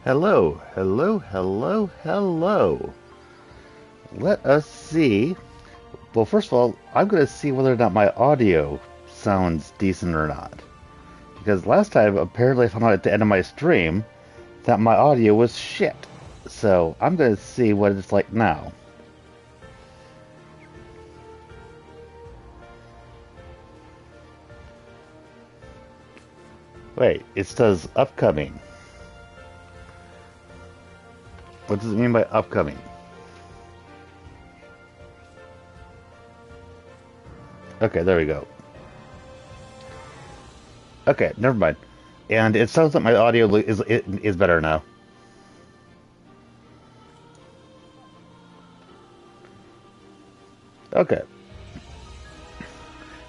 Hello, hello, hello, hello. Let us see. Well, first of all, I'm going to see whether or not my audio sounds decent or not. Because last time, apparently I found out at the end of my stream that my audio was shit. So I'm going to see what it's like now. Wait, it says upcoming. What does it mean by upcoming? Okay, there we go. Okay, never mind. And it sounds like my audio is better now. Okay,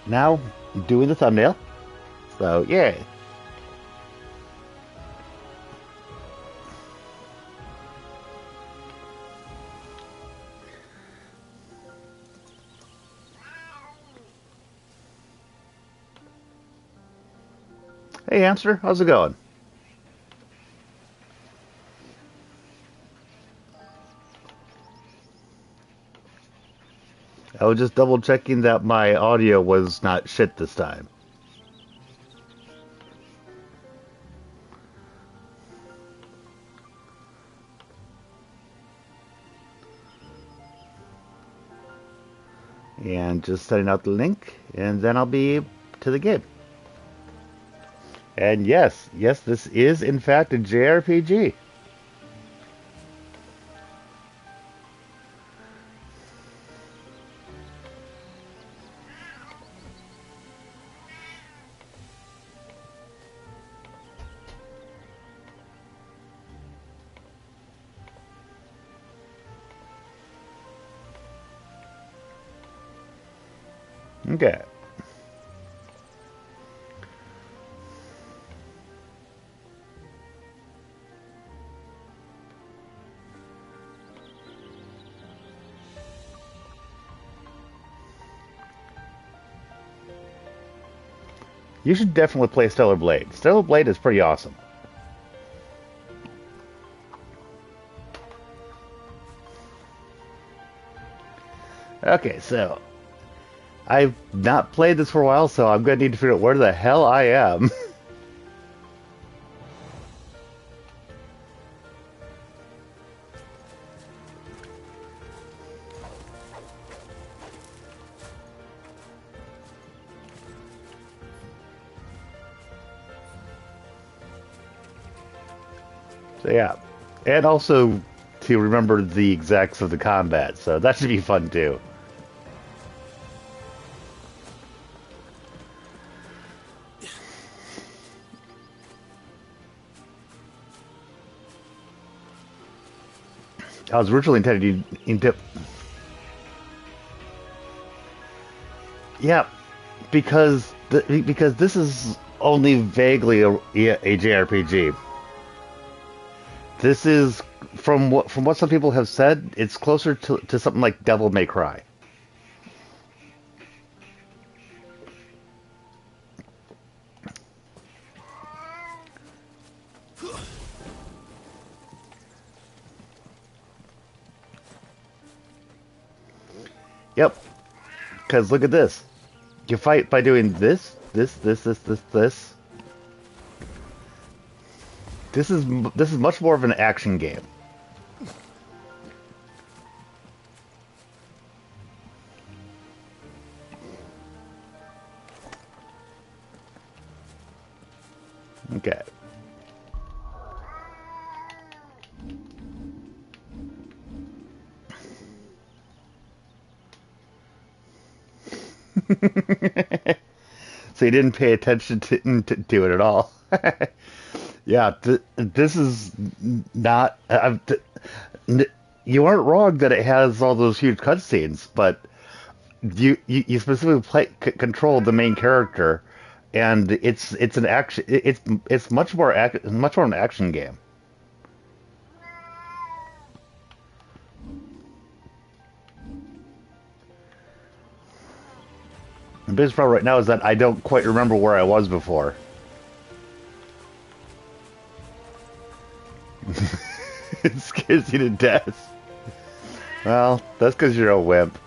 now doing the thumbnail. So yay. Hey, hamster, how's it going? I was just double checking that my audio was not shit this time. And just setting out the link, and then I'll be to the game. And yes, yes, this is in fact a JRPG. Okay. You should definitely play Stellar Blade. Stellar Blade is pretty awesome. Okay, so I've not played this for a while, so I'm gonna need to figure out where the hell I am. So yeah, and also to remember the exacts of the combat. So that should be fun too. I was originally intended into yeah, because this is only vaguely a JRPG. This is from what some people have said. It's closer to something like Devil May Cry. Yep. Because look at this. You fight by doing this. This is much more of an action game. Okay. So you didn't pay attention to it at all. Yeah, this is not. You aren't wrong that it has all those huge cutscenes, but you specifically control the main character, and it's an action. It's much more an action game. The biggest problem right now is that I don't quite remember where I was before. It scares you to death. Well, that's because you're a wimp.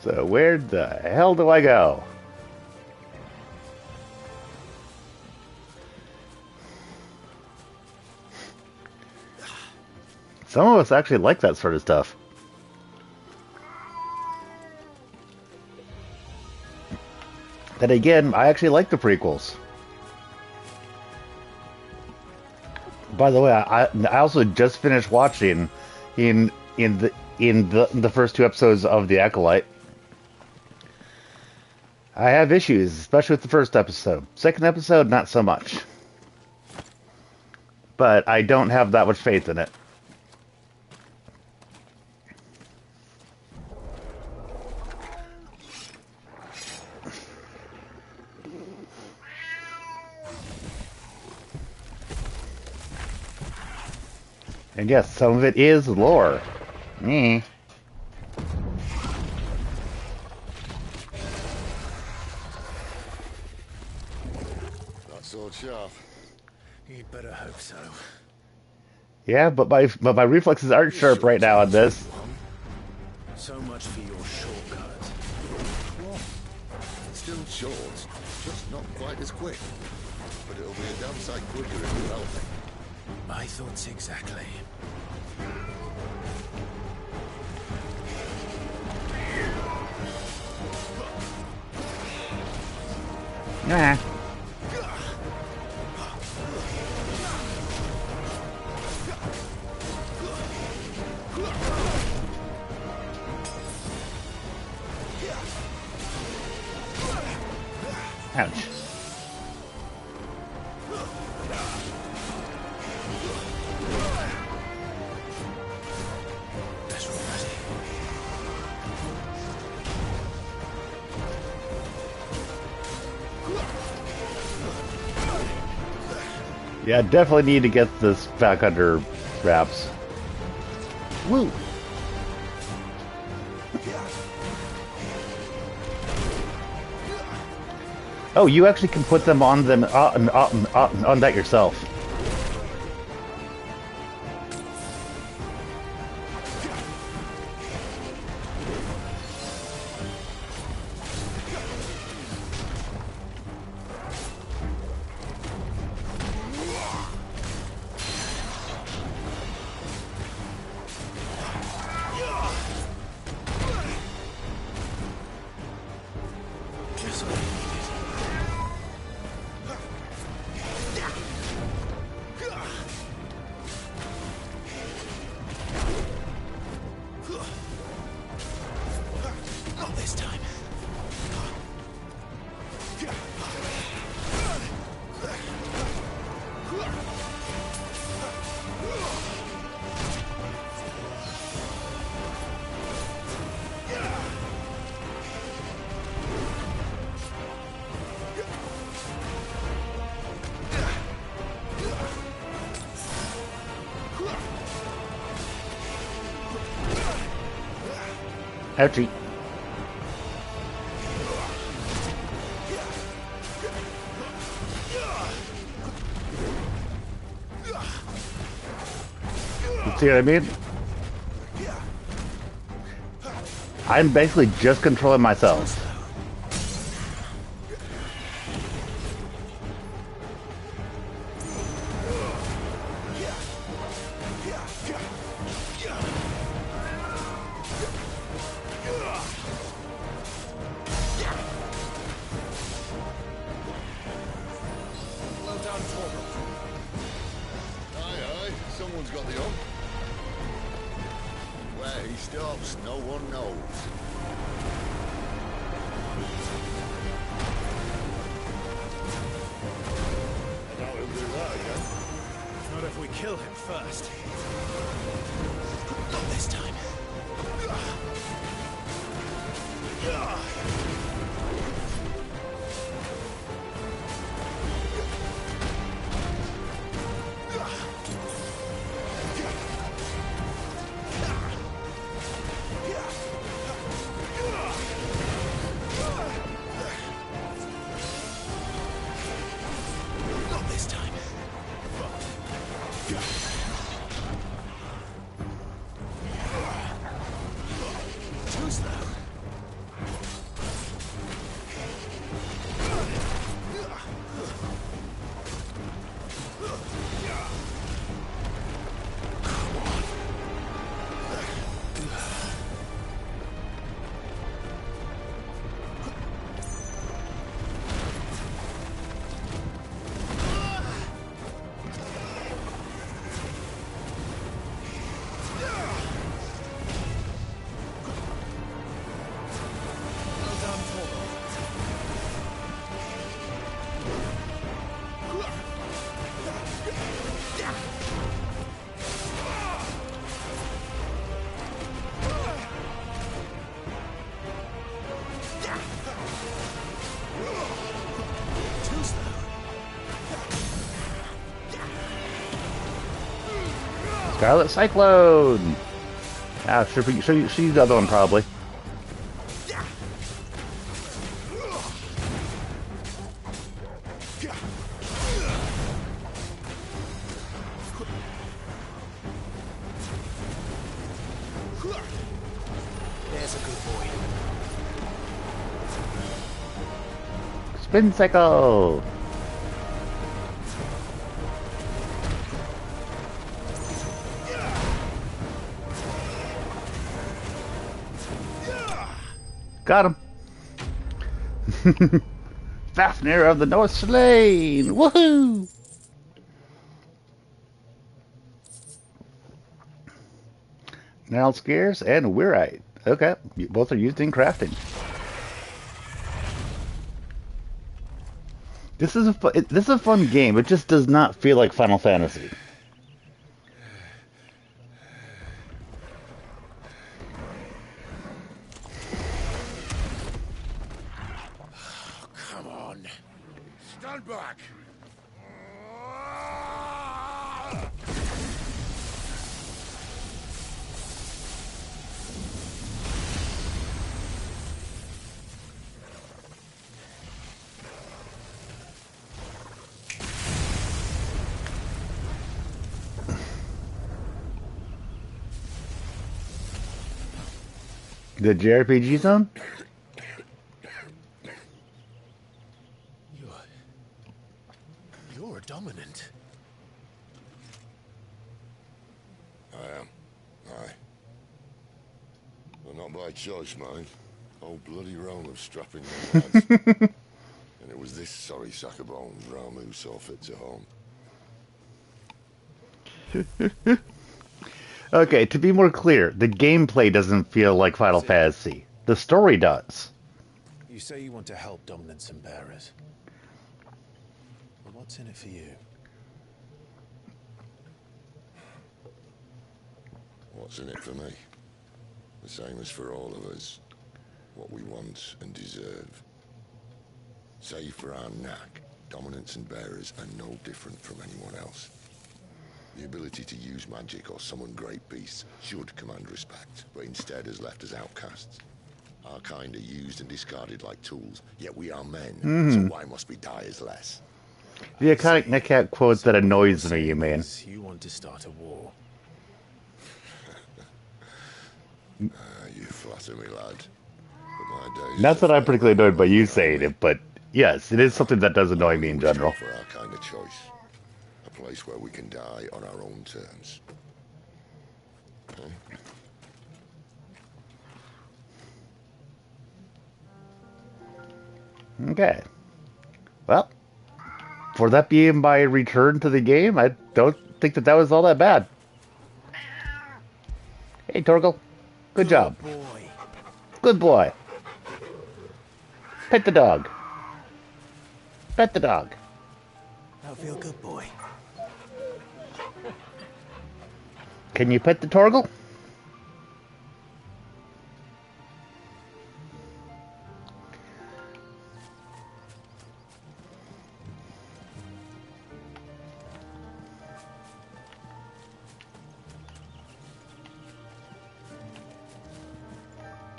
So where the hell do I go? Some of us actually like that sort of stuff. Then again, I actually like the prequels. By the way, I also just finished watching in the first two episodes of The Acolyte. I have issues, especially with the first episode. Second episode, not so much. But I don't have that much faith in it. And yes, some of it is lore. Me. Sword sharp. You'd better hope so. Yeah, but my reflexes aren't sharp right now on this. So much for your shortcut. What? Still short, just not quite as quick. But it'll be a damn sight quicker if you help me. My thoughts exactly. Nah. Ouch. Yeah, definitely need to get this back under wraps. Woo! Oh, you actually can put them on on that yourself. Ouchie. See what I mean? I'm basically just controlling myself. Someone's got the hump. Where he stops, no one knows. I doubt he'll do that again. Not if we kill him first. Not this time. Too slow. Scarlet Cyclone! Ah, should use the other one probably. There's a good boy. Spin Cycle! Got him! Fafnir of the North slain! Woohoo! Now Scarce and Weirite. Okay, both are used in crafting. This is a fun game. It just does not feel like Final Fantasy. Come on. Stand back! The JRPG zone? You're dominant. I am. Aye. Well, not by choice, mind. Old bloody Rome of strapping young lads. And it was this sorry sack of bones, Rome, who saw fit to home. Okay, to be more clear, the gameplay doesn't feel like Final Fantasy. The story does. You say you want to help dominants and bearers. Well, what's in it for you? What's in it for me? The same as for all of us. What we want and deserve. Save for our knack, dominants and bearers are no different from anyone else. The ability to use magic or summon great beasts should command respect, but instead has left us outcasts. Our kind are used and discarded like tools, yet we are men, so why must we die as less? The iconic NetCat quote that annoys me, man. You want to start a war. You flatter me, lad. But my days Not that are I'm particularly annoyed by you around saying me. it, but yes, it is something that does annoy me in general. For our kind of choice. A place where we can die on our own terms. Okay? Okay. Well, for that being my return to the game, I don't think that was all that bad. Hey, Torgal. Good job. Boy. Good boy. Pet the dog. Pet the dog. I feel good, boy. Can you pet the Torgal?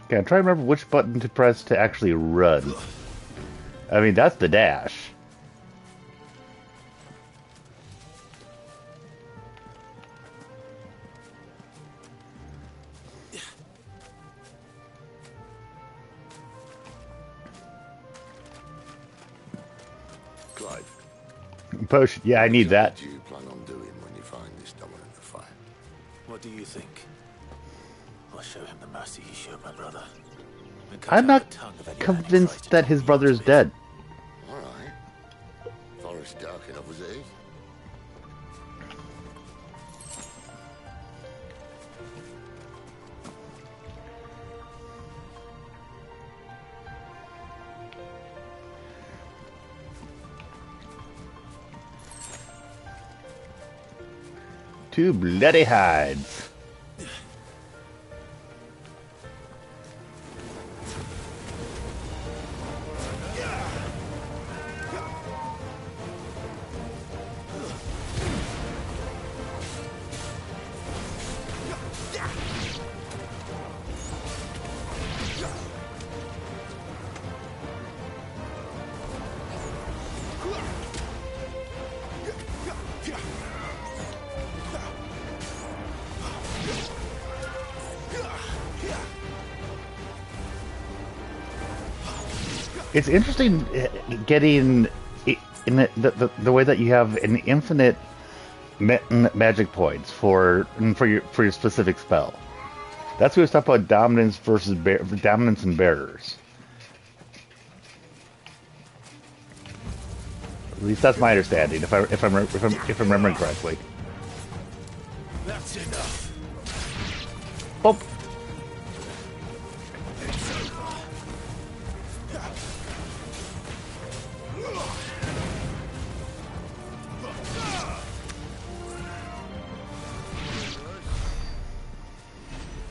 Okay, I'm trying to remember which button to press to actually run. I mean, that's the dash. potion. Yeah, I need that. What do you plan on doing when you find this dominant to fight? What do you think? I'll show him the mercy he showed my brother. And cut I'm out not the tongue of any man who tries convinced to that talk his me brother's into it. dead. Alright. Forest dark enough as it is. Two bloody hides. It's interesting getting in the way that you have an infinite magic points for your specific spell. That's what we talk about dominance versus dominance and bearers. At least that's my understanding, if I'm remembering correctly. That's enough. Oh.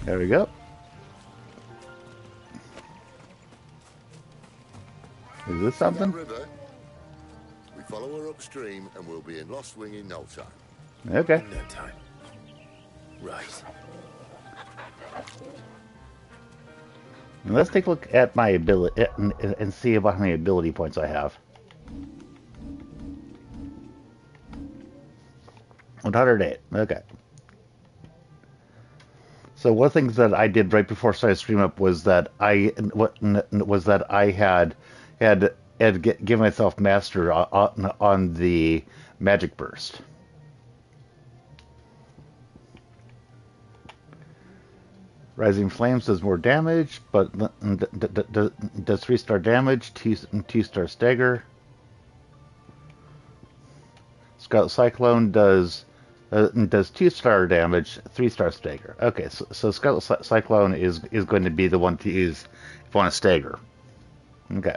There we go. Is this something? River. We follow her upstream and we'll be in Lost Wing in no time. Okay. No time. Right. And let's take a look at my ability and see about how many ability points I have. 108. Okay. So one of the things that I did right before I started stream up was that I had given myself master on the magic burst. Rising Flames does more damage, but does 3-star damage, 2-star stagger. Scout Cyclone does 2-star damage, 3-star stagger. Okay, so Scout Cyclone is going to be the one to use if you want to stagger. Okay.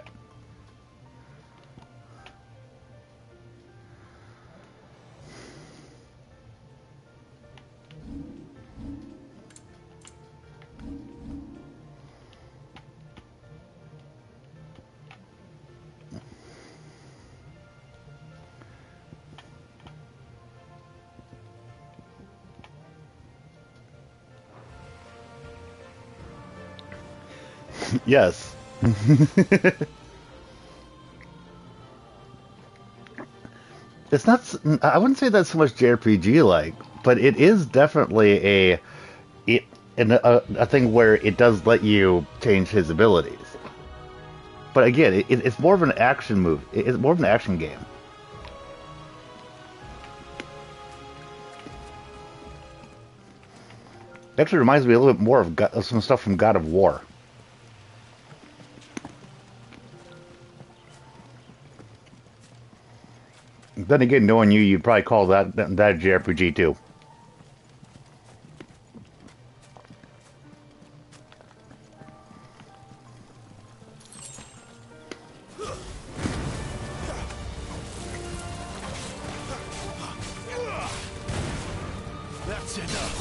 Yes. It's not. I wouldn't say that's so much JRPG like, but it is definitely a thing where it does let you change his abilities. But again, it's more of an action move. It's more of an action game. It actually reminds me a little bit more of some stuff from God of War. Then again, knowing you, you'd probably call that a JRPG too. That's enough.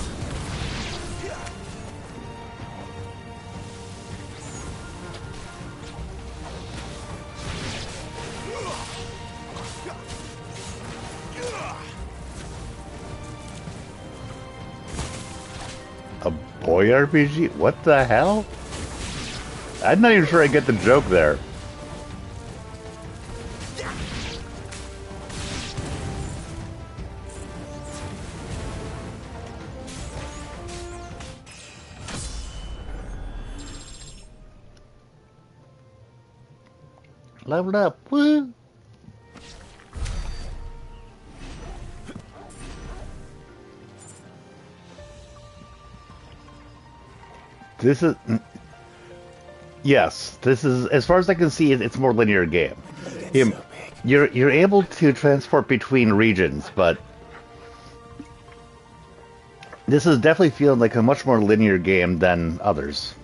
A boy RPG? What the hell? I'm not even sure I get the joke there. Leveled up, woo! This is yes. This is as far as I can see. It's more linear game. So big. You're able to transport between regions, but this is definitely feeling like a much more linear game than others.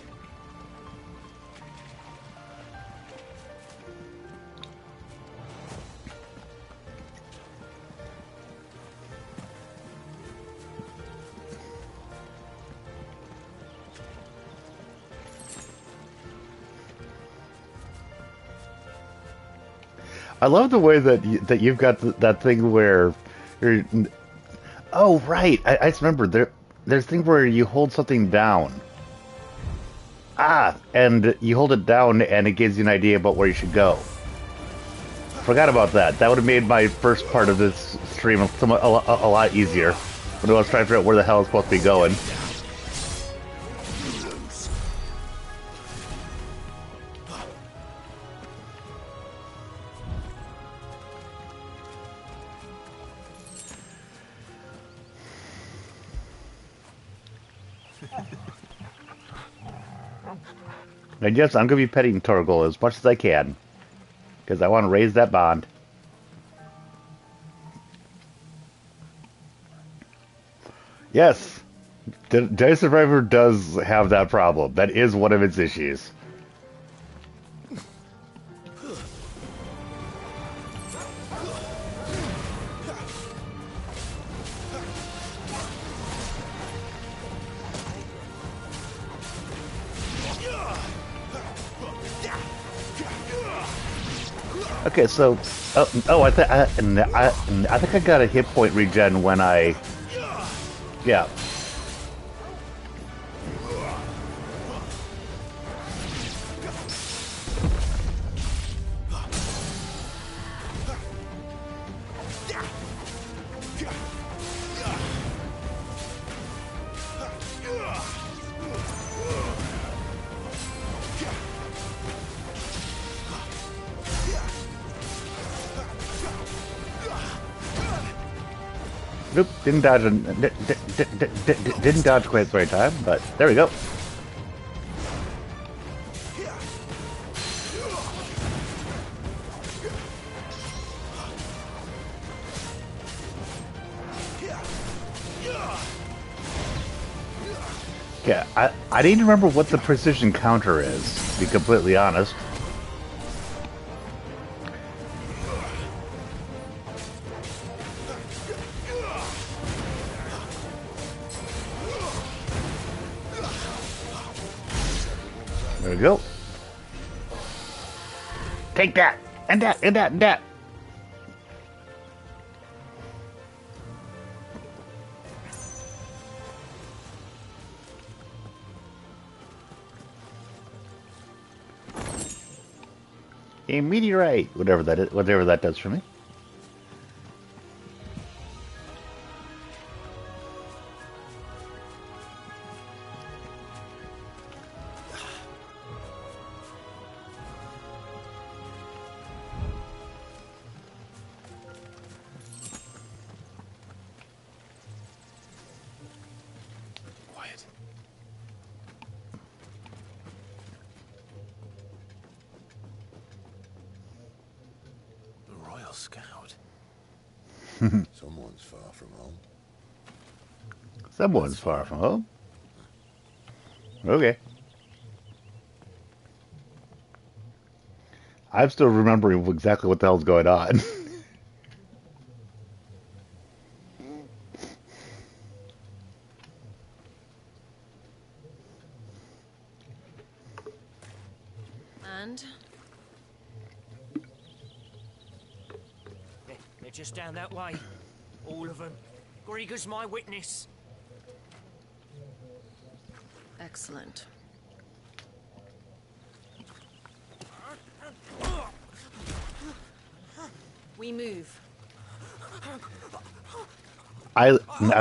I love the way that you've got that thing where you're. Oh right, I just remember there's a thing where you hold something down. Ah, and you hold it down and it gives you an idea about where you should go. Forgot about that. That would have made my first part of this stream a lot easier when I was trying to figure out where the hell it's supposed to be going. And yes, I'm going to be petting Torgal as much as I can. Because I want to raise that bond. Yes, Day Survivor does have that problem. That is one of its issues. Okay, so I think I got a hit point regen when yeah. Nope, didn't dodge. Didn't dodge quite at the right time, but there we go. Yeah, I didn't remember what the precision counter is, to be completely honest. There we go. Take that! And that, and that, and that! A meteorite! Whatever that is, whatever that does for me. Scout. Someone's far from home. Someone's far from home. Okay. I'm still remembering exactly what the hell's going on. And? They're just down that way. All of them. Grieger's my witness. Excellent. We move. I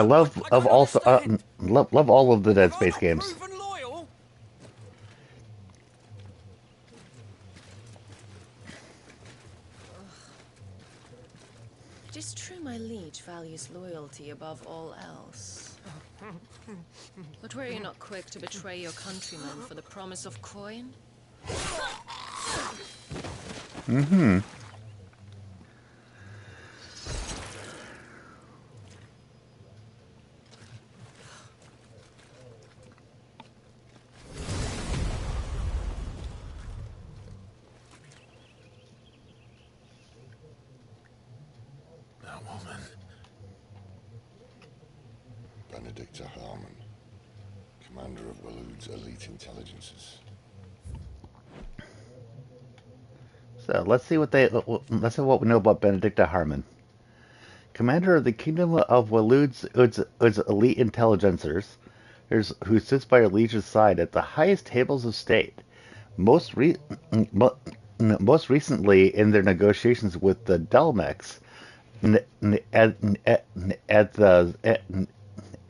love also love all of the Dead Space games. It is true my liege values loyalty above all else. But were you not quick to betray your countrymen for the promise of coin? Mm-hmm. That woman. Benedicta Harmon, commander of Waloed's elite intelligences. So let's see what we know about Benedicta Harmon. Commander of the Kingdom of Waloed's elite intelligencers, who sits by her liege's side at the highest tables of state. Most most recently in their negotiations with the Delmex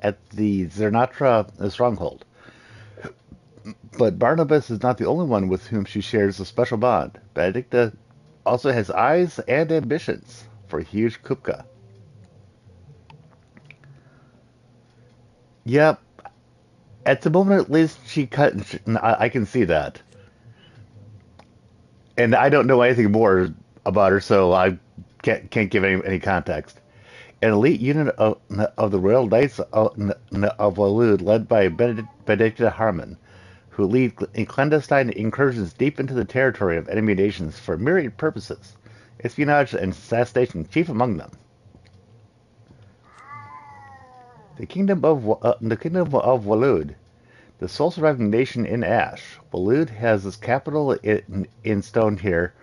at the Zernatra stronghold. But Barnabas is not the only one with whom she shares a special bond. Benedicta also has eyes and ambitions for huge Kupka. Yep, at the moment at least she cut. I can see that, and I don't know anything more about her, so I can't give any context. An elite unit of the Royal Knights of Waloed, led by Benedicta Harmon, who lead clandestine incursions deep into the territory of enemy nations for myriad purposes, espionage and assassination chief among them. The kingdom of Waloed, the sole surviving nation in Ash. Waloed has its capital in stone here,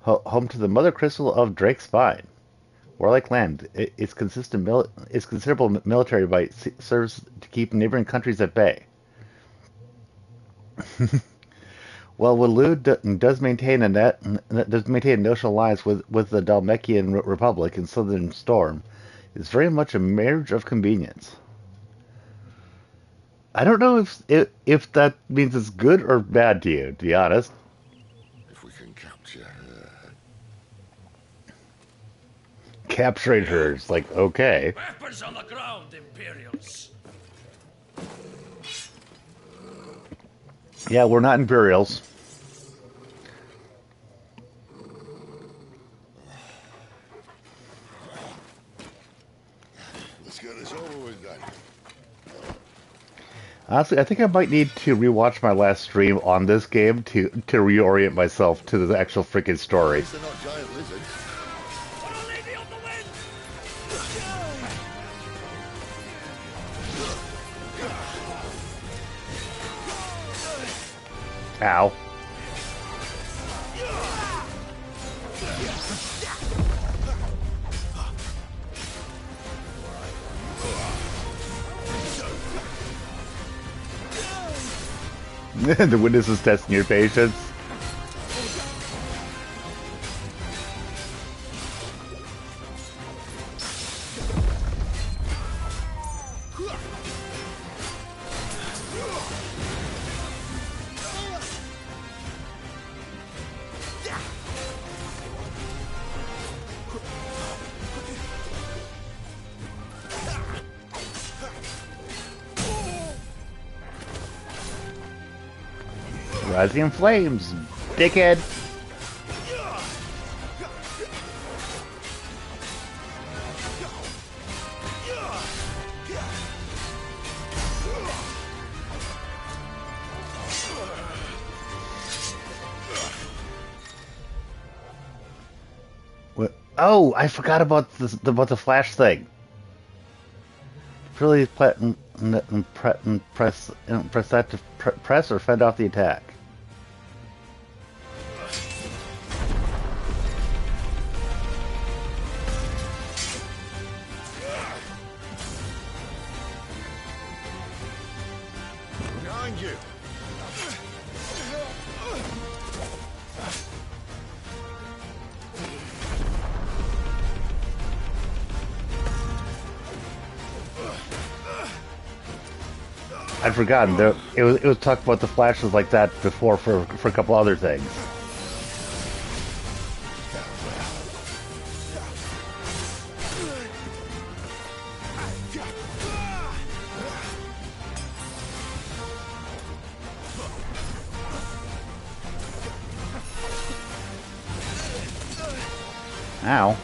home to the mother crystal of Drake's Spine. Warlike land, its considerable military might serves to keep neighboring countries at bay. While Waloed does maintain a notional alliance with the Dalmekian Republic in Southern Storm, it's very much a marriage of convenience. I don't know if that means it's good or bad to you, to be honest. If we can capture her. Capturing her is like, okay. Weapons on the ground, Imperials. Yeah, we're not Imperials. Let's get this over with then. Honestly, I think I might need to rewatch my last stream on this game to reorient myself to the actual freaking story. At least they're not giant lizards. Ow. The witness is testing your patience. Rising in flames, dickhead. What? Oh, I forgot about the flash thing. Really press that to press or fend off the attack. Behind you. I'd forgotten. It was talked about the flashes like that before for a couple other things. Ow.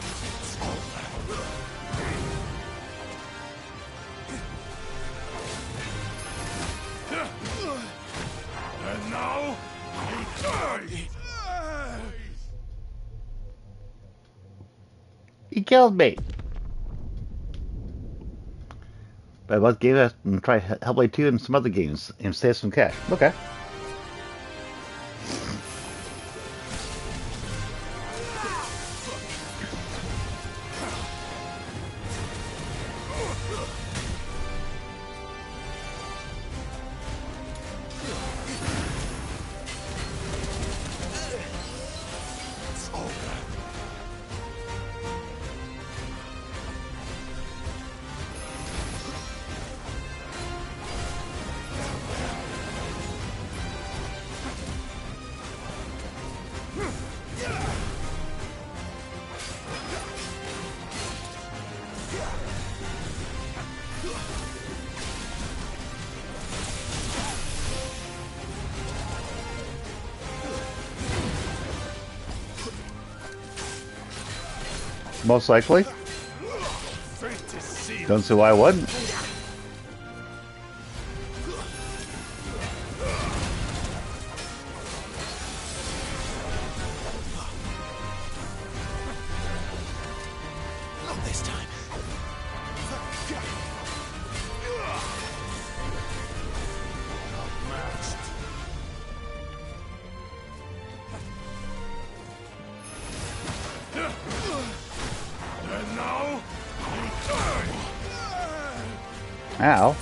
And now, you die! He killed me. But I must give it and try Hellblade 2 and some other games and save some cash. Okay. Most likely. Don't see why I wouldn't. Not this time. Outmatched. And now, you die! Ow.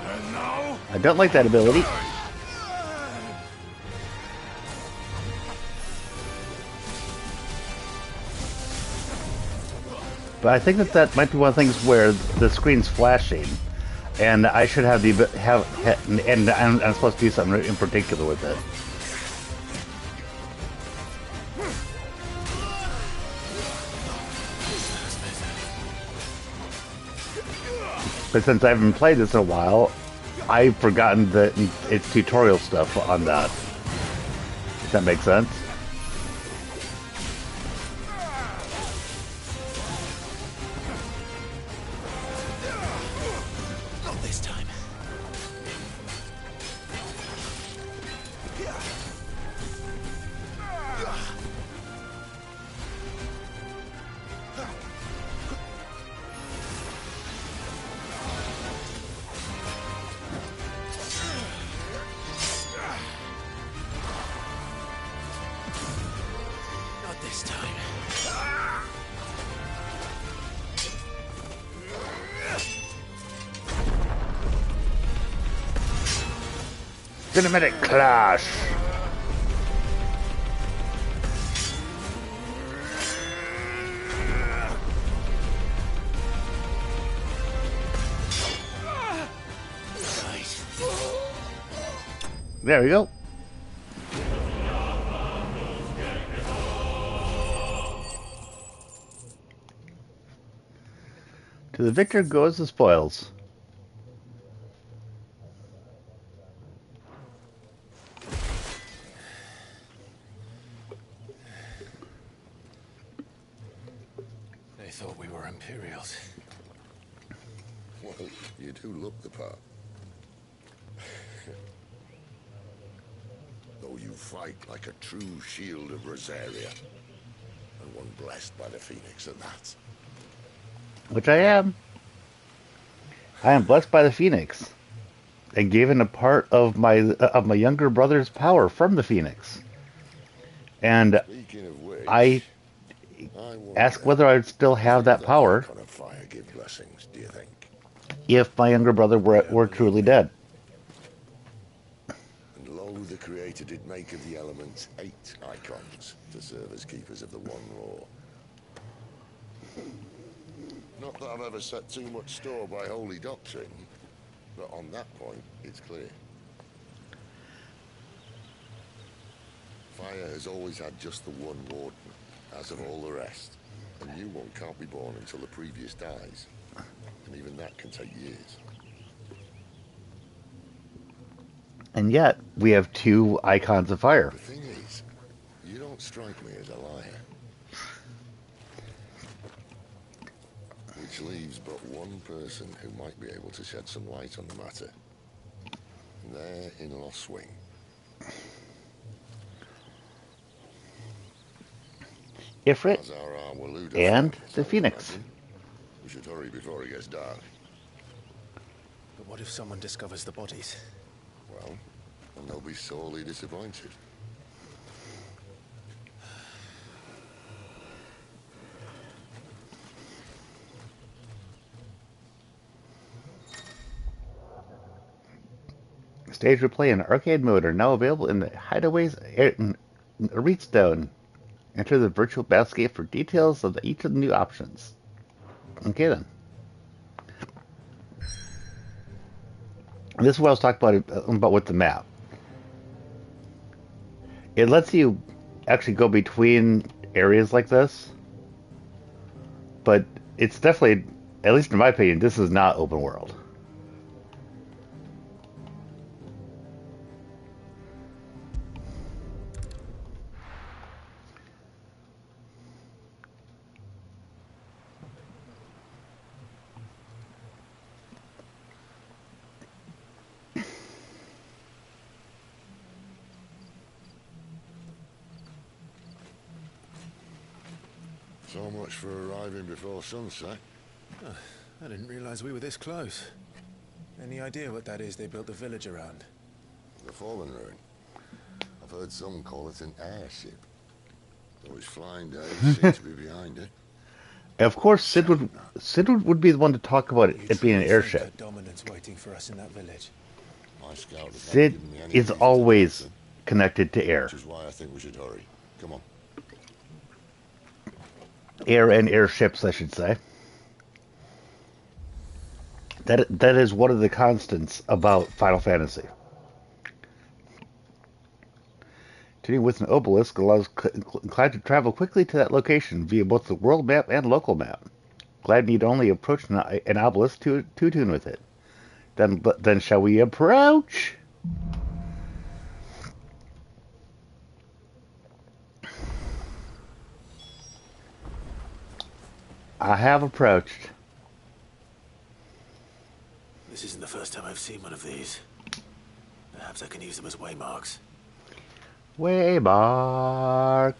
And now, I don't like that ability. But I think that might be one of the things where the screen's flashing, and I should have and I'm supposed to do something in particular with it. But since I haven't played this in a while, I've forgotten that it's tutorial stuff on that. If that makes sense. not this time. Not this time. Cinematic clash. Nice. There we go. To the victor goes the spoils. They thought we were Imperials. Well, you do look the part. Though you fight like a true shield of Rosaria. And one blessed by the Phoenix at that. Which I am. I am blessed by the Phoenix and given a part of my younger brother's power from the Phoenix. And Speaking of which, I I ask wonder, whether I'd still have could that the power icon of fire give blessings, do you think? if my younger brother Yeah, were believe truly me. dead. And lo, the Creator did make of the elements 8 icons to serve as keepers of the one law. Not that I've ever set too much store by holy doctrine, but on that point, it's clear. Fire has always had just the one warden, as of all the rest. A new one can't be born until the previous dies, and even that can take years. And yet, we have 2 icons of fire. The thing is, you don't strike me as a liar. Which leaves but one person who might be able to shed some light on the matter. There in Lost Swing. Ifrit Azara Waluda and friend, the so I Phoenix. imagine. We should hurry before it gets dark. But what if someone discovers the bodies? Well, and they'll be sorely disappointed. Stage replay and arcade mode are now available in the Hideaways Reachstone. Enter the virtual battlescape for details of each of the new options. Okay then. And this is what I was talking about with the map. It lets you actually go between areas like this, but it's definitely, at least in my opinion, this is not open world. So much for arriving before sunset. I didn't realize we were this close. Any idea what that is they built the village around? The Fallen Ruin. I've heard some call it an airship. Though its flying days seem to be behind it. And of course, Sid would be the one to talk about it being an truly think airship. that Dominant's waiting for us in that village? My scout has not Sid given me any is reason to always doubt it, connected to air. which is why I think we should hurry. Come on. Air and airships, I should say. That is one of the constants about Final Fantasy. Tuning with an obelisk allows Clyde to travel quickly to that location via both the world map and local map. Clyde need only approach an obelisk to tune with it. Then shall we approach? I have approached. This isn't the first time I've seen one of these. Perhaps I can use them as waymarks. Waymark.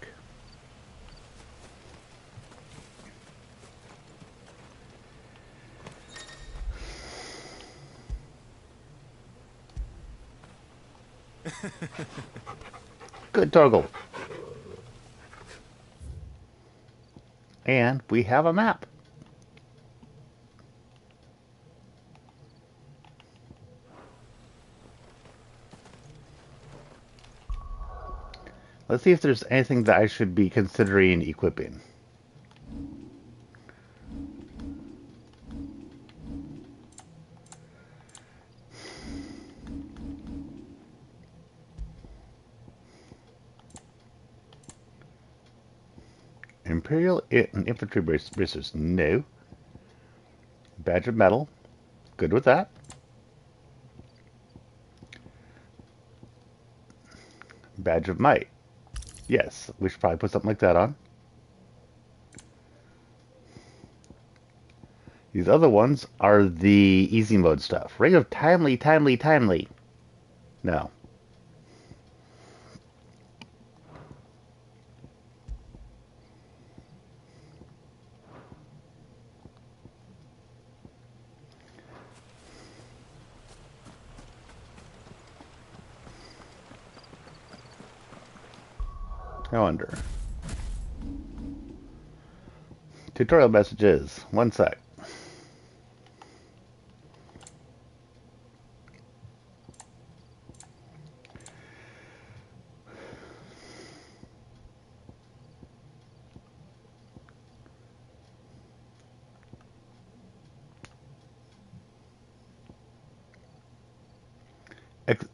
Good toggle. And we have a map. Let's see if there's anything that I should be considering equipping. Imperial infantry bracers, no. Badge of metal, good with that. Badge of might, yes, we should probably put something like that on. These other ones are the easy mode stuff. Ring of timely. No. I wonder. Tutorial messages. 1 sec.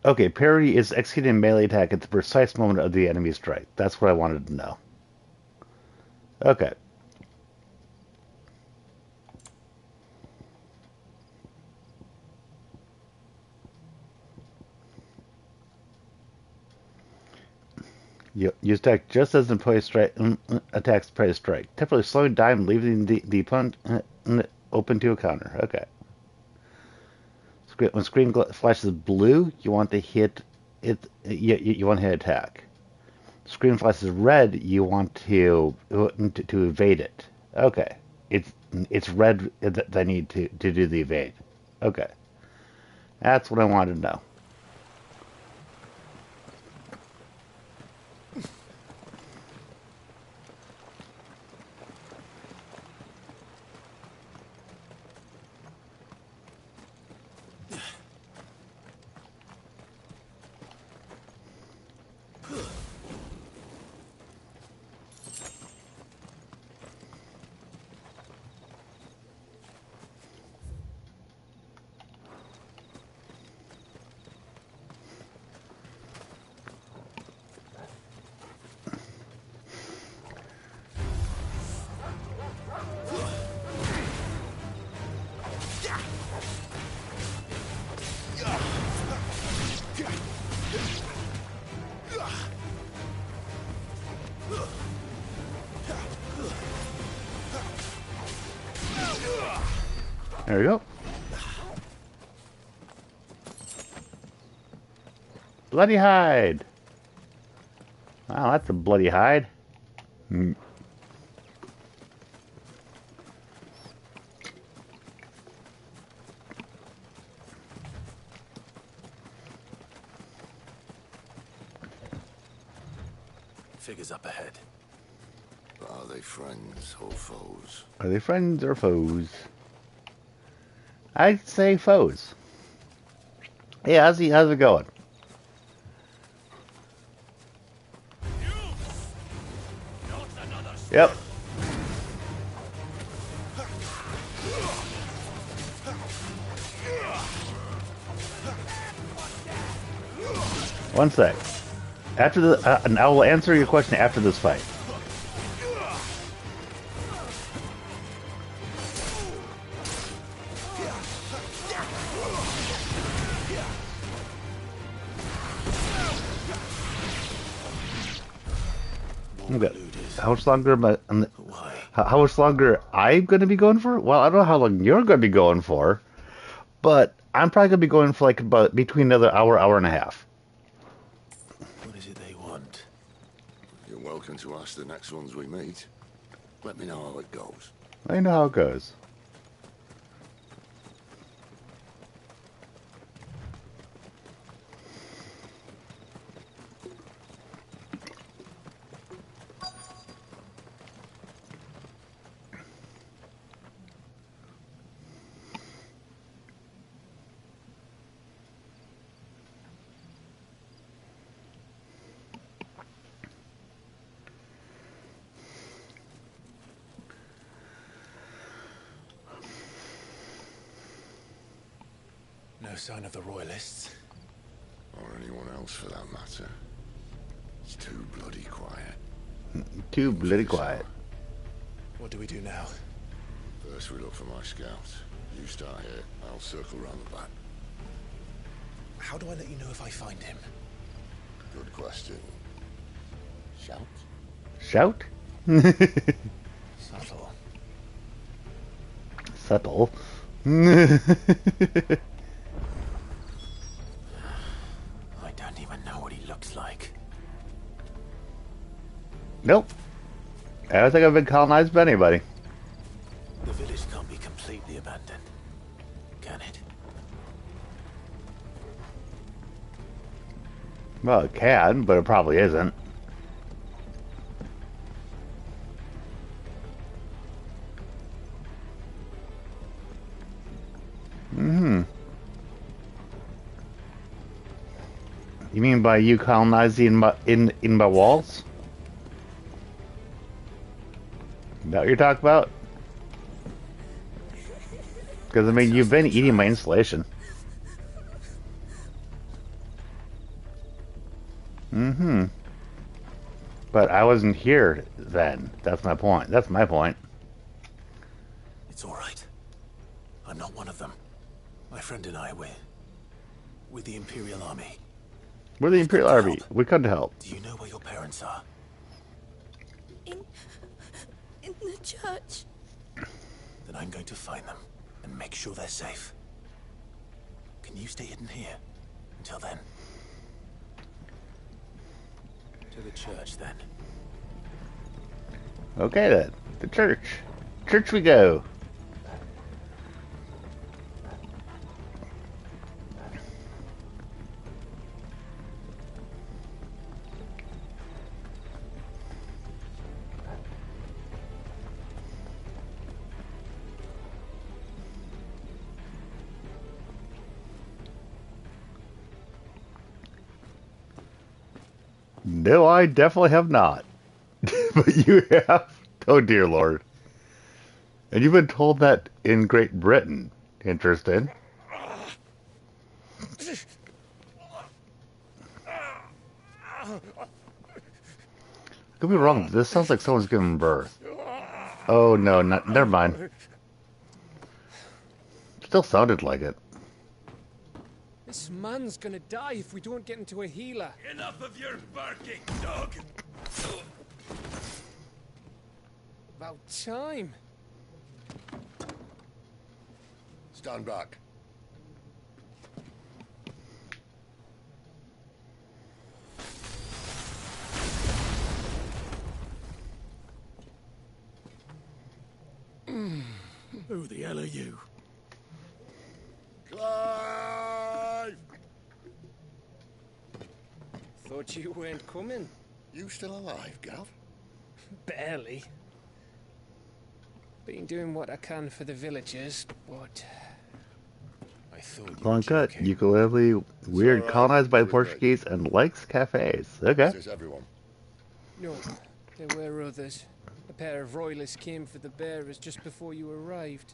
Okay, parry is executing a melee attack at the precise moment of the enemy strike. That's what I wanted to know. Okay. Use attack just as an employee attacks prey to strike. Temporarily slowing down, leaving the opponent open to a counter. Okay. When screen flashes blue, you want to hit it. You want to hit attack. Screen flashes red, you want to evade it. Okay. It's red that I need to do the evade. Okay. That's what I wanted to know. There we go. Bloody hide. Wow, that's a bloody hide. Figures up ahead. Are they friends or foes? Are they friends or foes? I'd say foes. Hey, how's it going? Yep. One sec. After the, and I will answer your question after this fight. Okay. How much longer am I? How much longer I'm going to be going for? Well, I don't know how long you're going to be going for, but I'm probably going to be going for like about between another hour, hour and a half. What is it they want? You're welcome to ask the next ones we meet. Let me know how it goes. I know how it goes. No sign of the Royalists. Or anyone else for that matter. It's too bloody quiet. Too bloody quiet. What do we do now? First we look for my scouts. You start here, I'll circle round the back. How do I let you know if I find him? Good question. Shout? Shout? Subtle. Subtle. I don't even know what he looks like. Nope. I don't think I've been colonized by anybody. The village can't be completely abandoned, can it? Well, it can, but it probably isn't. You mean by you colonizing in my walls? Is that what you're talking about? Because, I mean, you've been eating my insulation. Mm-hmm. But I wasn't here then. That's my point. That's my point. It's all right. I'm not one of them. My friend and I, we're with the Imperial Army. We're the Imperial Army. We come to help. Do you know where your parents are? In the church. Then I'm going to find them and make sure they're safe. Can you stay hidden here until then? To the church, then. Okay, then. The church. Church we go. No, I definitely have not. But you have. Oh, dear Lord. And you've been told that in Great Britain. Interesting. Could be wrong. This sounds like someone's giving birth. Oh, no, never mind. Still sounded like it. This man's gonna die if we don't get into a healer. Enough of your barking, dog! About time. Stand back. Who the hell are you? Clive! Thought you weren't coming. You still alive, Gav? Barely. Been doing what I can for the villagers, but I thought you were Long cut, joking. ukulele, weird, alright. colonized by the It's okay. Portuguese, and likes cafes. Okay. Is this everyone? No, there were others. A pair of royalists came for the bearers just before you arrived.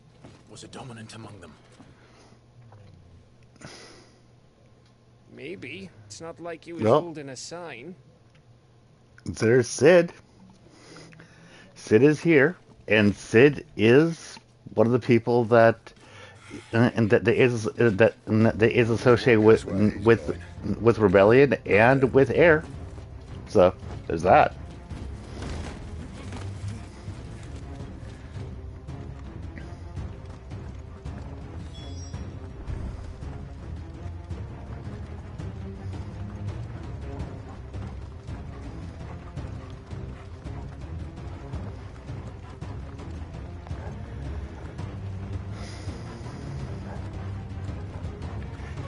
Was a dominant among them? Maybe. It's not like he was Well. holding a sign. There's Sid. Sid is here, and Sid is one of the people that that is associated with rebellion and with air. So there's that.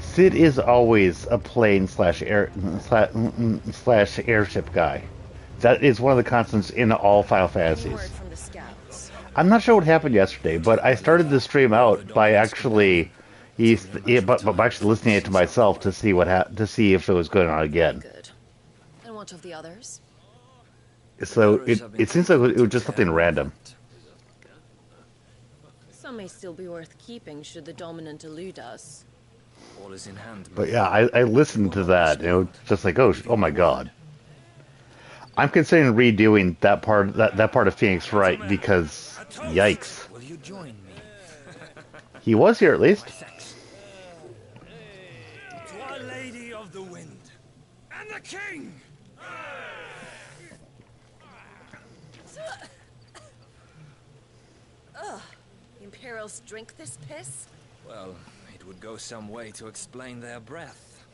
Sid is always a plane slash airship guy. That is one of the constants in all Final Any Fantasies. word from the scouts? I'm not sure what happened yesterday, but I started the stream out by actually, by actually listening it to myself to see to see if it was going on again. Good. And what of the others? So it seems like it was just something random. Some may still be worth keeping should the dominant elude us. All is in hand. But yeah, I listened to that, and it was just like, oh my god. I'm considering redoing that part of Phoenix Wright because, yikes. Will you join me? He was here at least. To Our Lady of the Wind and the King! Ugh. Imperials drink this piss? Well, it would go some way to explain their breath.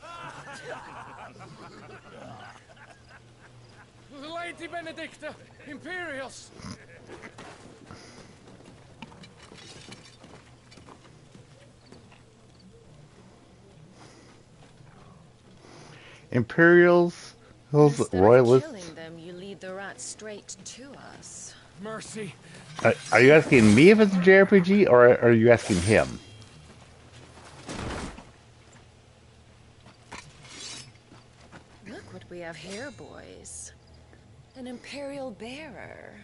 Lady Benedicta! Imperials! Imperials, those Instead royalists. of killing them, you lead the rat straight to us. Mercy. Are you asking me if it's a JRPG, or are you asking him? have here, boys. An Imperial bearer.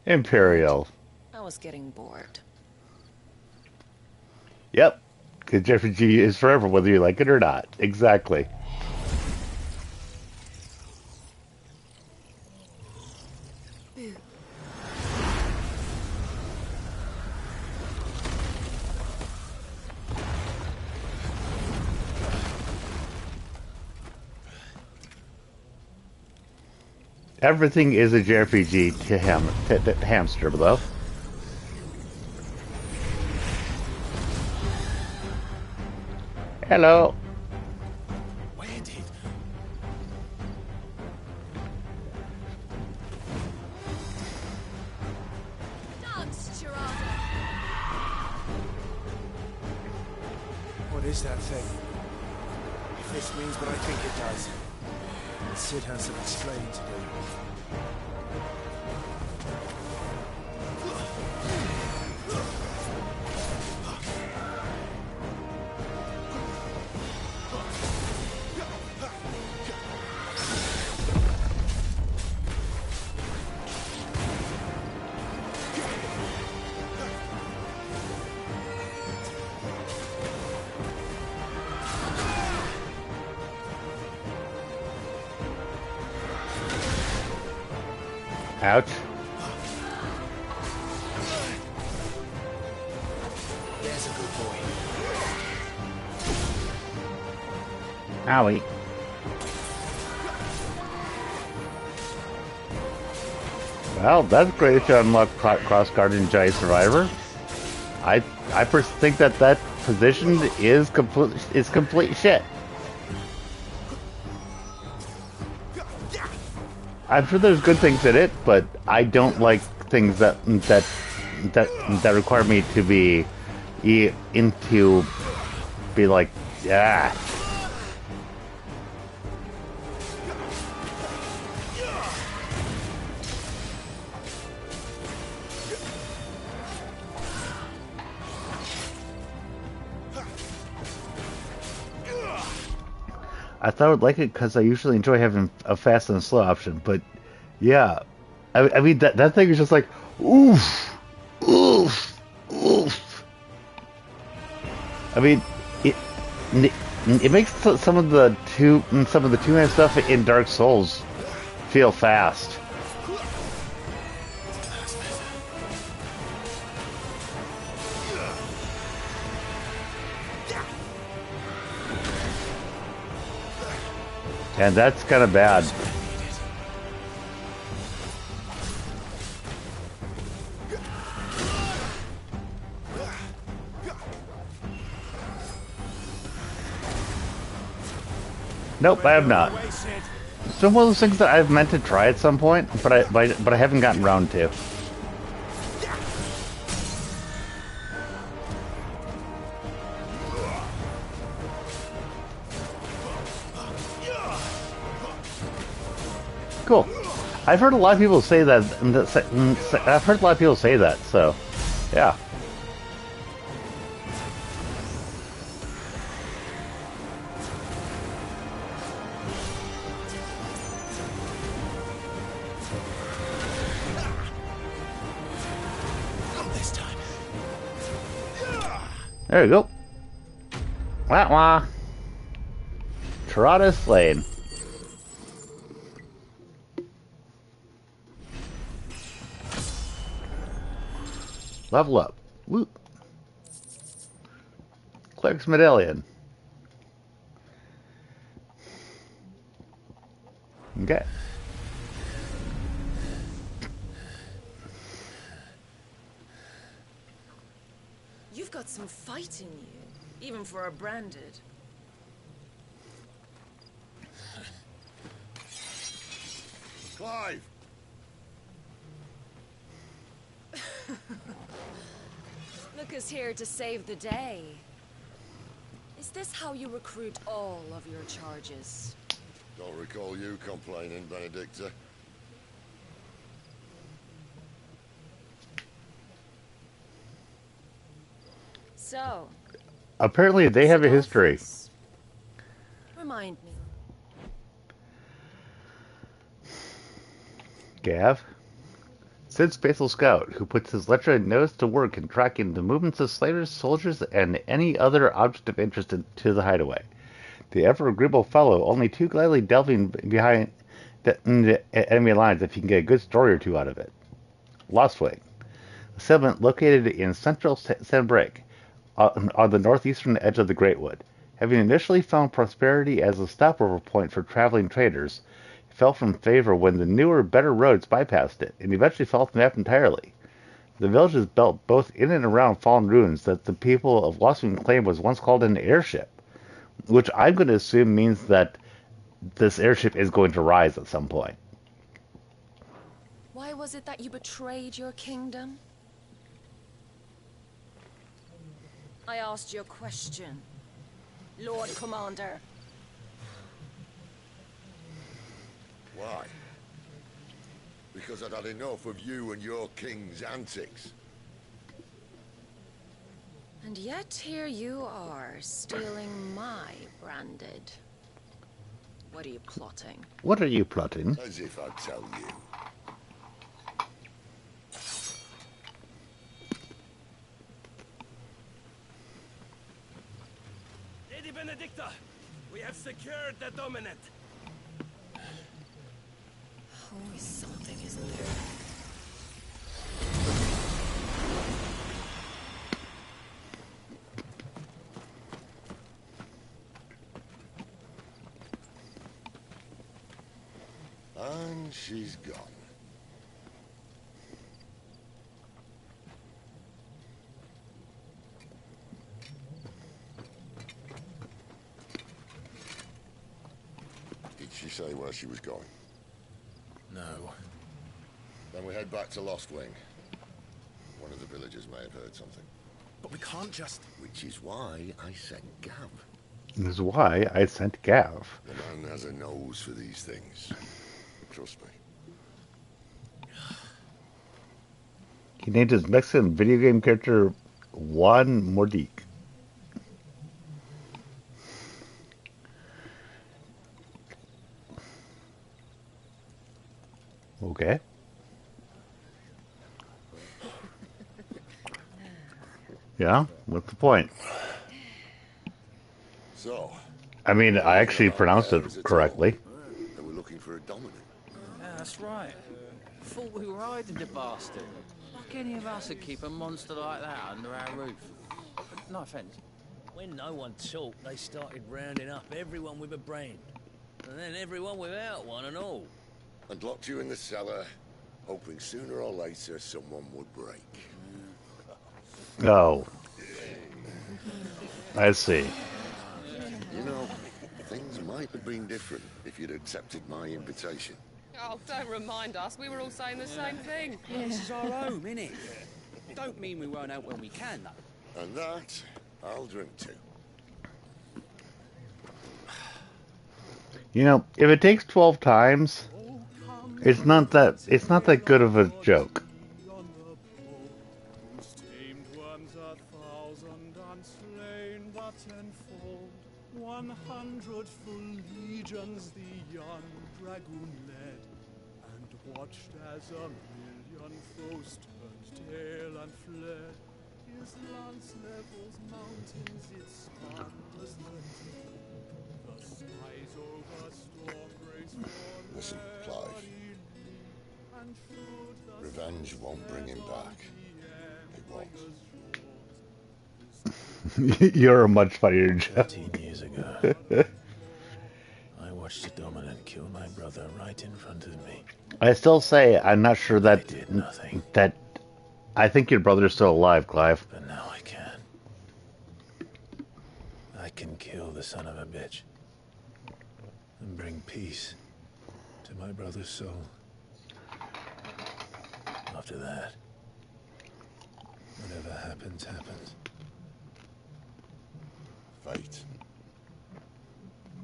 Imperial. I was getting bored. Yep. Because Jeffrey G is forever, whether you like it or not. Exactly. Everything is a JRPG to Hamster, though. Hello. Where did? Dance, Gerardo. What is that thing? If this means what I think it does, Sid has some explaining to do. Ouch. There's a good boy. Owie. Well, that's great if you unlock Crossguard and Giant Survivor. I think that position is complete shit. I'm sure there's good things in it, but I don't like things that require me to be like, yeah. I thought I would like it because I usually enjoy having a fast and a slow option, but yeah, I mean that thing is just like oof, oof, oof. I mean, it makes some of the two-man stuff in Dark Souls feel fast. And that's kind of bad. Nope, I have not. It's been one of those things that I've meant to try at some point, but I haven't gotten around to. Cool. I've heard a lot of people say that. I've heard a lot of people say that. So, yeah. This time. There you go. Wah wah. Tirada slain. Level up. Woo. Cleric's Medallion. Okay. You've got some fight in you, even for a branded. Clive! Look who's here to save the day. Is this how you recruit all of your charges? Don't recall you complaining, Benedicta. So, Apparently, they have a history. remind me. Gav. Sid's faithful scout, who puts his lecherous nose to work in tracking the movements of slavers, soldiers, and any other object of interest to the hideaway. The ever-agreeable fellow, only too gladly delving behind the enemy lines if he can get a good story or two out of it. Lostwing, a settlement located in central Sanbreak, on the northeastern edge of the Great Wood. Having initially found prosperity as a stopover point for traveling traders, it fell from favor when the newer, better roads bypassed it, and eventually fell off the map entirely. The village is built both in and around fallen ruins that the people of Lostwing claim was once called an airship, which I'm going to assume means that this airship is going to rise at some point. Why was it that you betrayed your kingdom? I asked you a question, Lord Commander. Why? Because I'd had enough of you and your king's antics. And yet here you are, stealing my branded. What are you plotting? What are you plotting? As if I'd tell you. Lady Benedicta, we have secured the dominant. Always something, isn't there? And she's gone. Did she say where she was going? No. Then we head back to Lostwing. One of the villagers may have heard something. But we can't just... Which is why I sent Gav. This is why I sent Gav. The man has a nose for these things. Trust me. He named his Mexican video game character Juan Mordic. Okay. Yeah, what's the point? So, I mean, I actually pronounced it correctly. they were looking for a dominant. Yeah, that's right. Thought we were hiding the bastard. Like any of us would keep a monster like that under our roof. No offense. When no one talked, they started rounding up everyone with a brain. And then everyone without one and all. And locked you in the cellar, hoping sooner or later someone would break. Oh. I see. You know, things might have been different if you'd accepted my invitation. Oh, don't remind us. We were all saying the same thing. This is our home, innit? Don't mean we won't out when we can, though. And that, I'll drink to. You know, if it takes 12 times, it's not that good of a joke. Worms 1,000 unslain but tenfold, 100 full legions the young dragoon led, and watched as 1,000,000 foes turned tail and fled. His lance levels mountains, its thunders the skies over storm breaks for Listen, Clive. Revenge won't bring him back. It won't. You're a much funnier joke. 13 years ago, I watched a dominant kill my brother right in front of me. I still say I'm not sure that I did nothing. that I think your brother's still alive, Clive. But now I can. I can kill the son of a bitch and bring peace to my brother's soul. After that, whatever happens, happens. Fate.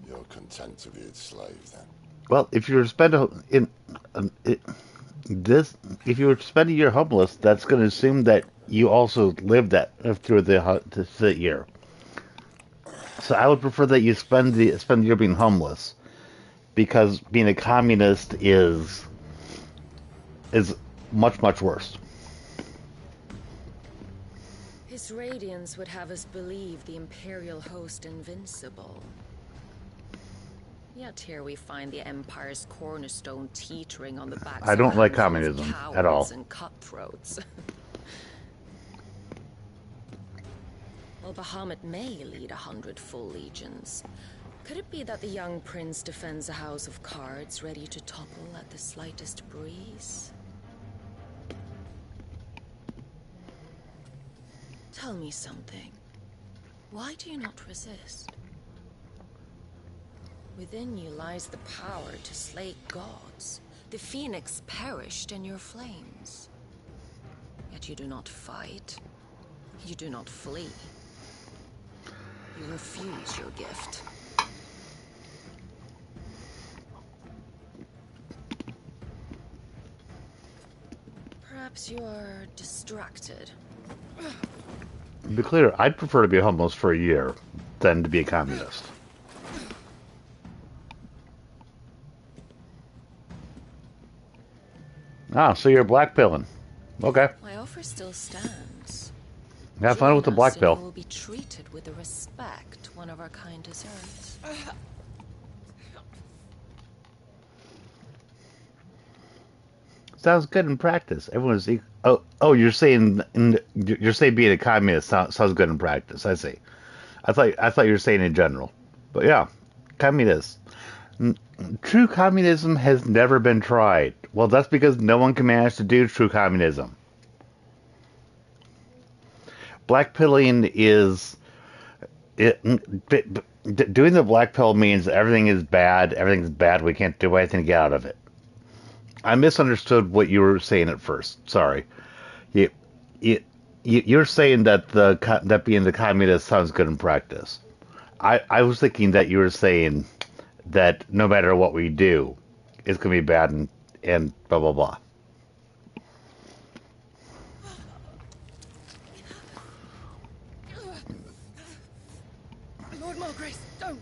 You're content to be its slave, then? Well, if you were to spend if you were to spend a year homeless, that's going to assume that you also lived that through the year. So I would prefer that you spend the year being homeless, because being a communist is is much, much worse. His radiance would have us believe the Imperial host invincible. Yet here we find the Empire's cornerstone teetering on the backs I don't of like a handful of communism cowards at all. and cutthroats. Well, Bahamut may lead 100 full legions. Could it be that the young prince defends a house of cards ready to topple at the slightest breeze? Tell me something. Why do you not resist? Within you lies the power to slay gods. The phoenix perished in your flames. Yet you do not fight. You do not flee. You refuse your gift. Perhaps you are distracted. To be clear, I'd prefer to be homeless for a year than to be a communist. Ah, so you're blackpilling. Okay. My offer still stands. Have fun with the black pill. You will be treated with the respect one of our kind deserves. Sounds good in practice. Everyone's you're saying being a communist sounds good in practice. I see. I thought you were saying in general, but yeah, communist. True communism has never been tried. Well, that's because no one can manage to do true communism. Blackpilling is doing the black pill means everything is bad. Everything's bad. We can't do anything to get out of it. I misunderstood what you were saying at first. Sorry. You're saying that that being the communist sounds good in practice. I was thinking that you were saying that no matter what we do, it's going to be bad and blah, blah, blah. Lord Mulgrace, don't!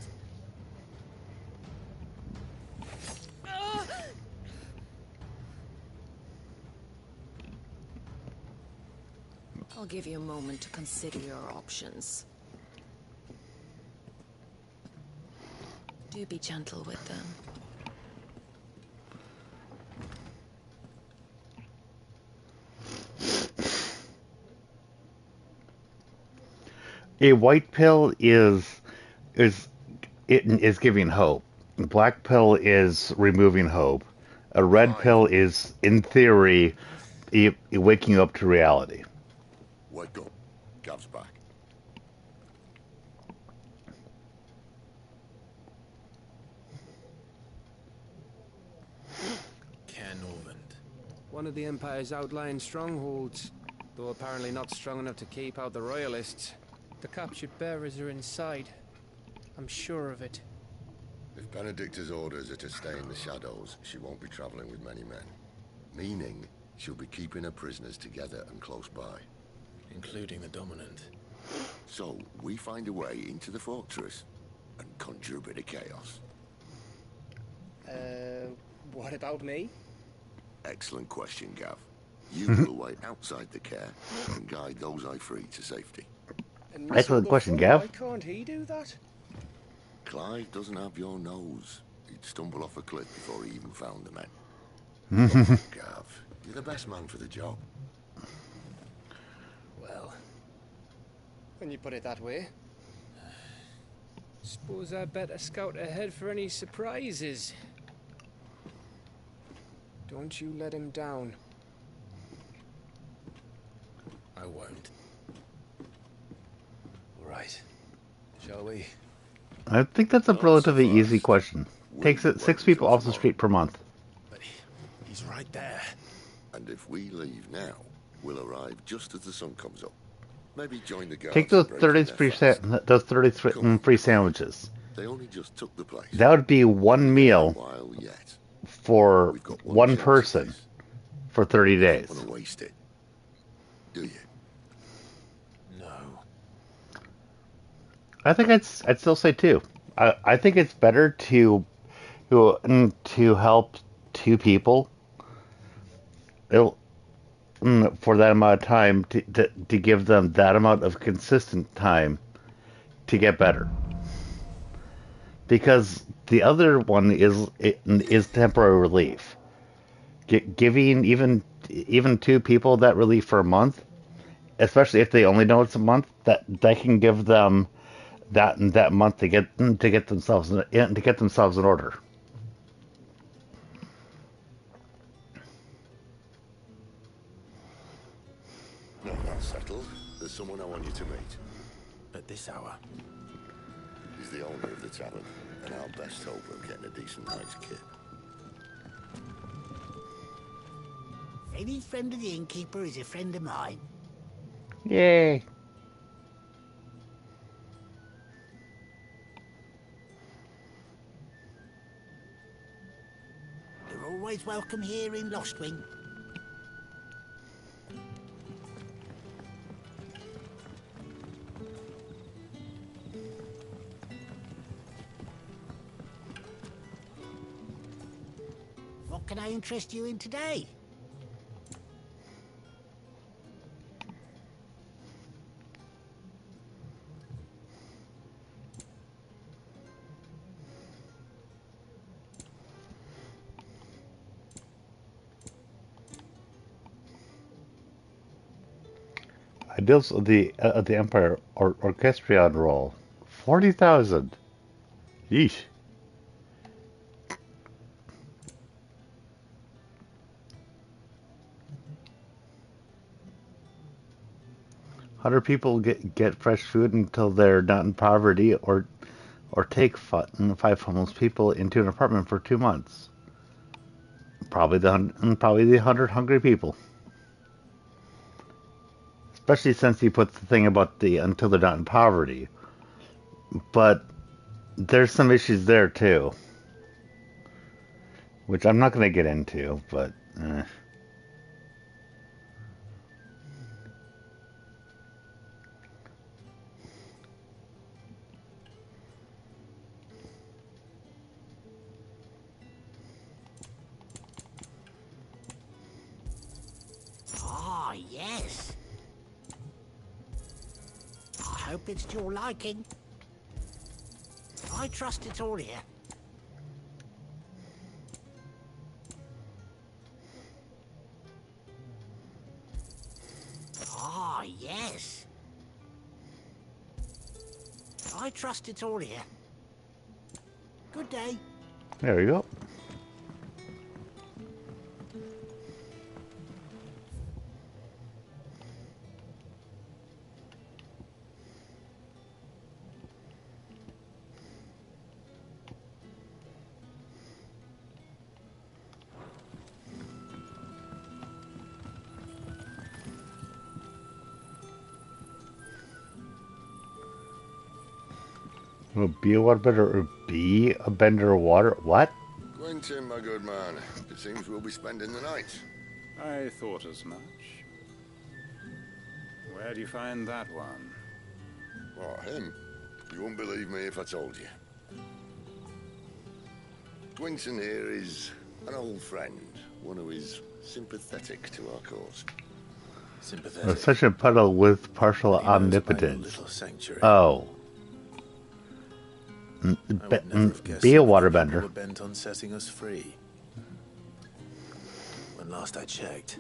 I'll give you a moment to consider your options. Do be gentle with them. A white pill is giving hope. A black pill is removing hope. A red pill is, in theory, waking up to reality. Wake up. Gav's back. One of the Empire's outlying strongholds, though apparently not strong enough to keep out the Royalists. The captured bearers are inside. I'm sure of it. If Benedicta's orders are to stay in the shadows, she won't be traveling with many men. Meaning, she'll be keeping her prisoners together and close by. Including the Dominant. So, we find a way into the fortress and conjure a bit of chaos. What about me? Excellent question, Gav. You will wait outside the care and guide those I free to safety. Excellent question, Gav. Why can't he do that? Clive doesn't have your nose. He'd stumble off a cliff before he even found the men. Come on, Gav, you're the best man for the job. Well, when you put it that way. Suppose I'd better scout ahead for any surprises. Don't you let him down. I won't. All right. Shall we? I think that's a relatively easy question. Takes it 6 people off the street per month. But he's right there. And if we leave now, we'll arrive just as the sun comes up. Maybe join the guards. Take those 33 free sandwiches. They only just took the place. That would be one meal While yet. for one person for 30 days. Don't want to waste it, do you? No. I think I'd still say 2. I think it's better to help 2 people it'll for that amount of time to give them that amount of consistent time to get better. Because the other one is temporary relief. Giving even two people that relief for a month, especially if they only know it's a month, that can give them that month to get themselves in order. No, that's settled. There's someone I want you to meet. At this hour? He's the owner of the tavern, and our best hope of getting a decent night's kip. Any friend of the innkeeper is a friend of mine. Yay! You're always welcome here in Lostwing. What can I interest you in today? Ideals of the Empire Orchestrion roll 40,000. Yeesh. Hundred people get fresh food until they're not in poverty, or take five homeless people into an apartment for 2 months. Probably the 100 hungry people. Especially since you put the thing about the until they're not in poverty. But there's some issues there too, which I'm not going to get into, but Ah, yes. I hope it's to your liking. I trust it's all here. Ah, yes. I trust it's all here. Good day. there we go. Be a waterbender or be a bender of water? What? Quentin, my good man. It seems we'll be spending the night. I thought as much. Where do you find that one? What, him? You wouldn't believe me if I told you. Quentin here is an old friend, one who is sympathetic to our cause. Sympathetic? Such a puddle with partial omnipotence. Oh. Be a waterbender. Were bent on setting us free. When last I checked,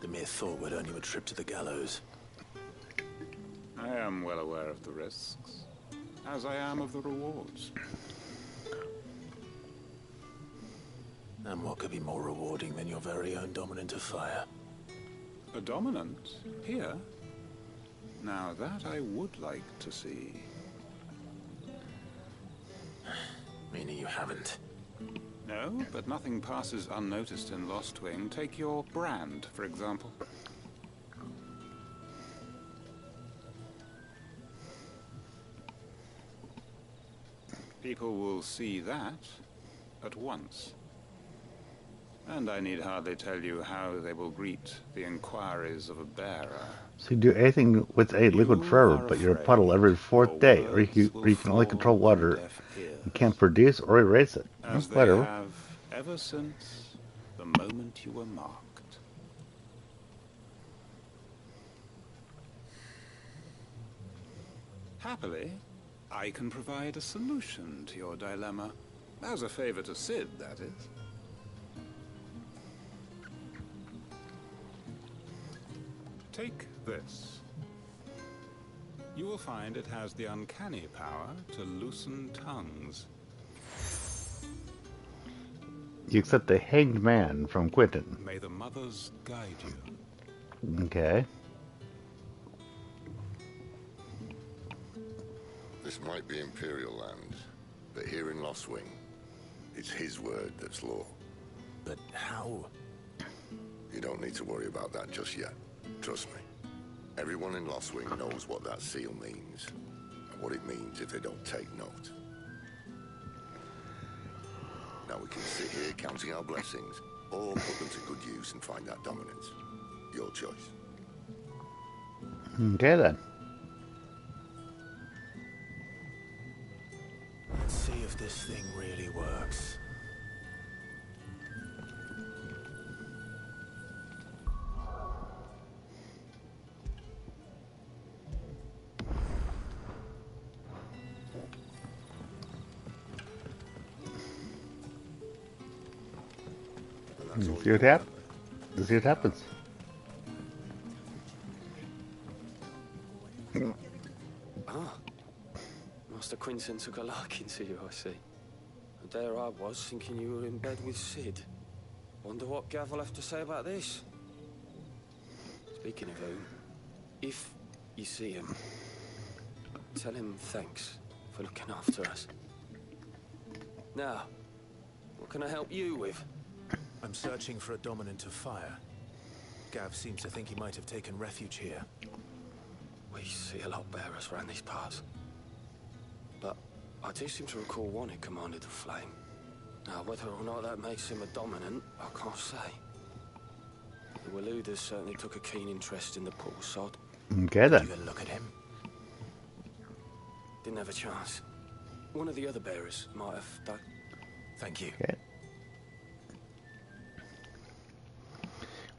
the mere thought would earn you a trip to the gallows. I am well aware of the risks, as I am of the rewards. And what could be more rewarding than your very own dominant of fire? A dominant? Here? Now that I would like to see. Meaning you haven't? No, but nothing passes unnoticed in Lostwing. Take your brand, for example. People will see that at once. And I need hardly tell you how they will greet the inquiries of a bearer. So you do anything with a liquid forever, but you're a puddle every fourth day, or you can only control water. You can't produce or erase it. As Whatever. they have ever since the moment you were marked. Happily, I can provide a solution to your dilemma. As a favor to Sid, that is. Take this. You will find it has the uncanny power to loosen tongues. You accept the Hanged Man from Quentin. May the mothers guide you. Okay. This might be Imperial land, but here in Lostwing, it's his word that's law. But how? You don't need to worry about that just yet. Trust me. Everyone in Lostwing knows what that seal means, and what it means if they don't take note. Now we can sit here counting our blessings, or put them to good use and find that dominance. Your choice. Okay then. Let's see if this thing really works. See what happens. See what happens. Ah, Master Quinton took a liking to you, I see. And there I was, thinking you were in bed with Sid. Wonder what Gav will have to say about this. Speaking of whom, if you see him, tell him thanks for looking after us. Now, what can I help you with? I'm searching for a dominant of fire. Gav seems to think he might have taken refuge here. We see a lot bearers around these parts. But I do seem to recall one who commanded the flame. Now, whether or not that makes him a dominant, I can't say. The Waluders certainly took a keen interest in the poor sod. Okay then. Did you get a look at him? Didn't have a chance. One of the other bearers might have done. Thank you. Okay.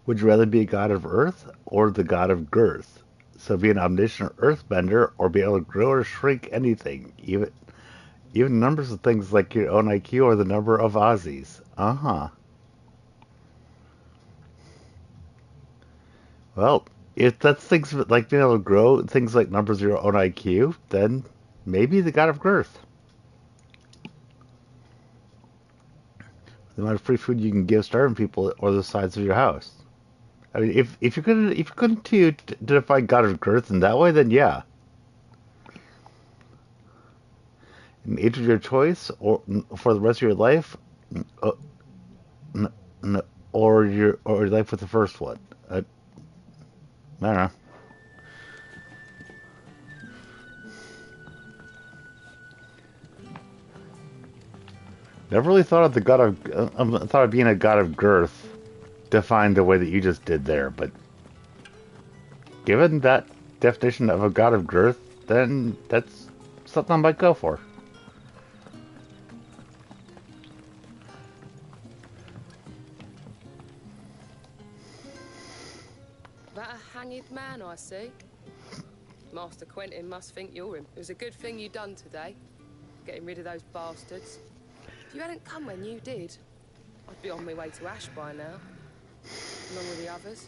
Would you rather be a god of earth or the god of girth? So be an omniscient earthbender or be able to grow or shrink anything, even numbers of things like your own IQ or the number of Aussies. Uh-huh. Well, if that's things like being able to grow things like numbers of your own IQ, then maybe the god of girth. The amount of free food you can give starving people or the size of your house. I mean, if you're going to define god of girth in that way, then yeah. An age of your choice, or for the rest of your life, or your life with the first one. I don't know. Never really thought of the god of thought of being a god of girth defined the way that you just did there, but given that definition of a god of girth, then that's something I might go for. That a hanged man, I see. Master Quentin must think you're him. It was a good thing you done today, getting rid of those bastards. If you hadn't come when you did, I'd be on my way to Ash by now. Along with the others.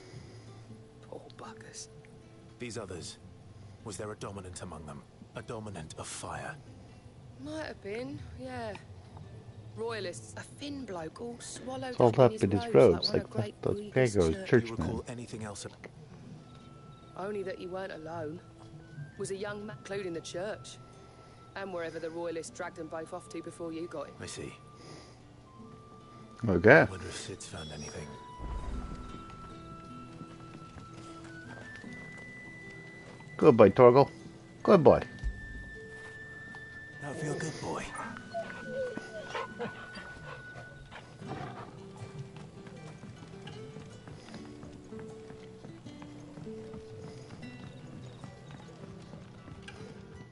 Poor buggers. These others, was there a dominant among them? A dominant of fire? Might have been, yeah. Royalists, a thin bloke all swallowed All up up in his robes, like like one of those Great Pagos Do you churchmen. recall anything else? Only that you weren't alone. Was a young man, including the church. And wherever the Royalists dragged them both off to before you got him. I see. Okay. I wonder if Sid's found anything. Good boy, Torgal. Good boy. Now feel good, boy.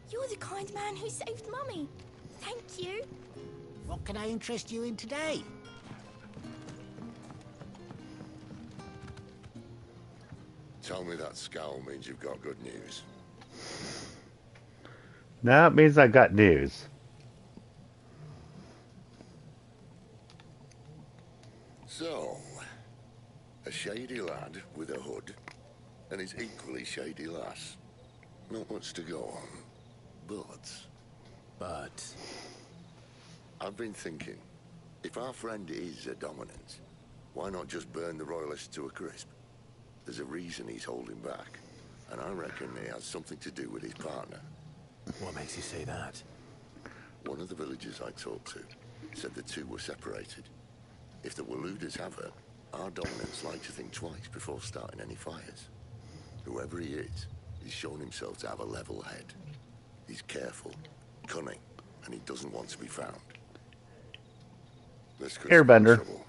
You're the kind man who saved Mummy. Thank you. What can I interest you in today? Tell me that scowl means you've got good news. Now it means I got news. So, a shady lad with a hood, and his equally shady lass. Not much to go on, but... I've been thinking, if our friend is a dominant, why not just burn the royalists to a crisp? There's a reason he's holding back, and I reckon it has something to do with his partner. What makes you say that? One of the villagers I talked to said the two were separated. If the Waluders have her, our dominants like to think twice before starting any fires. Whoever he is, he's shown himself to have a level head. He's careful, cunning, and he doesn't want to be found. This could spell Airbender. trouble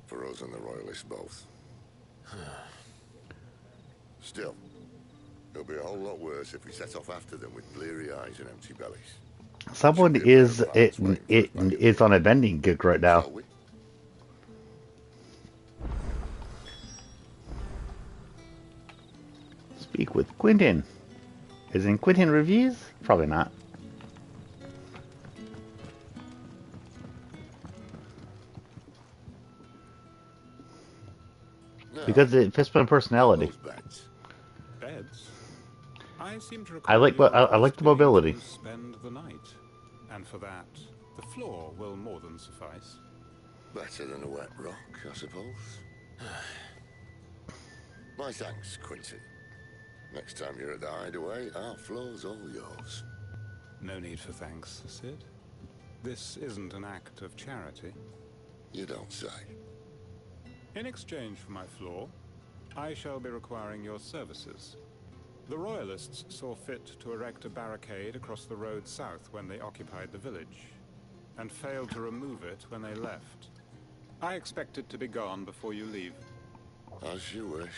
for us and the royalists both. Still, it'll be a whole lot worse if we set off after them with bleary eyes and empty bellies. Someone is on a vending gig right now. Speak with Quentin. Is in Quentin reviews? Probably not. Because it fits my personality. Beds. I seem to I like the mobility. Spend the night, and for that, the floor will more than suffice. Better than a wet rock, I suppose. My thanks, Quentin. Next time you're at the hideaway, our floor's all yours. No need for thanks, Sid. This isn't an act of charity. You don't say. In exchange for my floor, I shall be requiring your services. The Royalists saw fit to erect a barricade across the road south when they occupied the village, and failed to remove it when they left. I expect it to be gone before you leave. As you wish.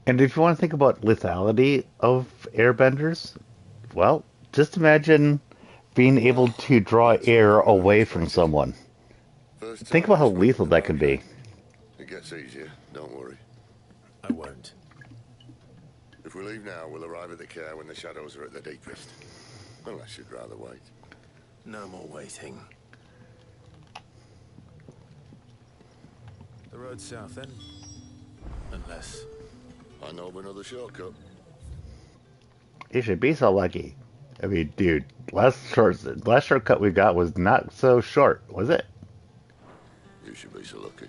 And if you want to think about lethality of airbenders, well, just imagine being able to draw air away from someone. Think about how lethal that could be. It gets easier, don't worry. I won't. If we leave now, we'll arrive at the care when the shadows are at their deepest. Unless you'd rather wait. No more waiting. The road south, then? Unless... I know of another shortcut. You should be so lucky. I mean, dude, last shortcut we got was not so short, was it? You should be so lucky.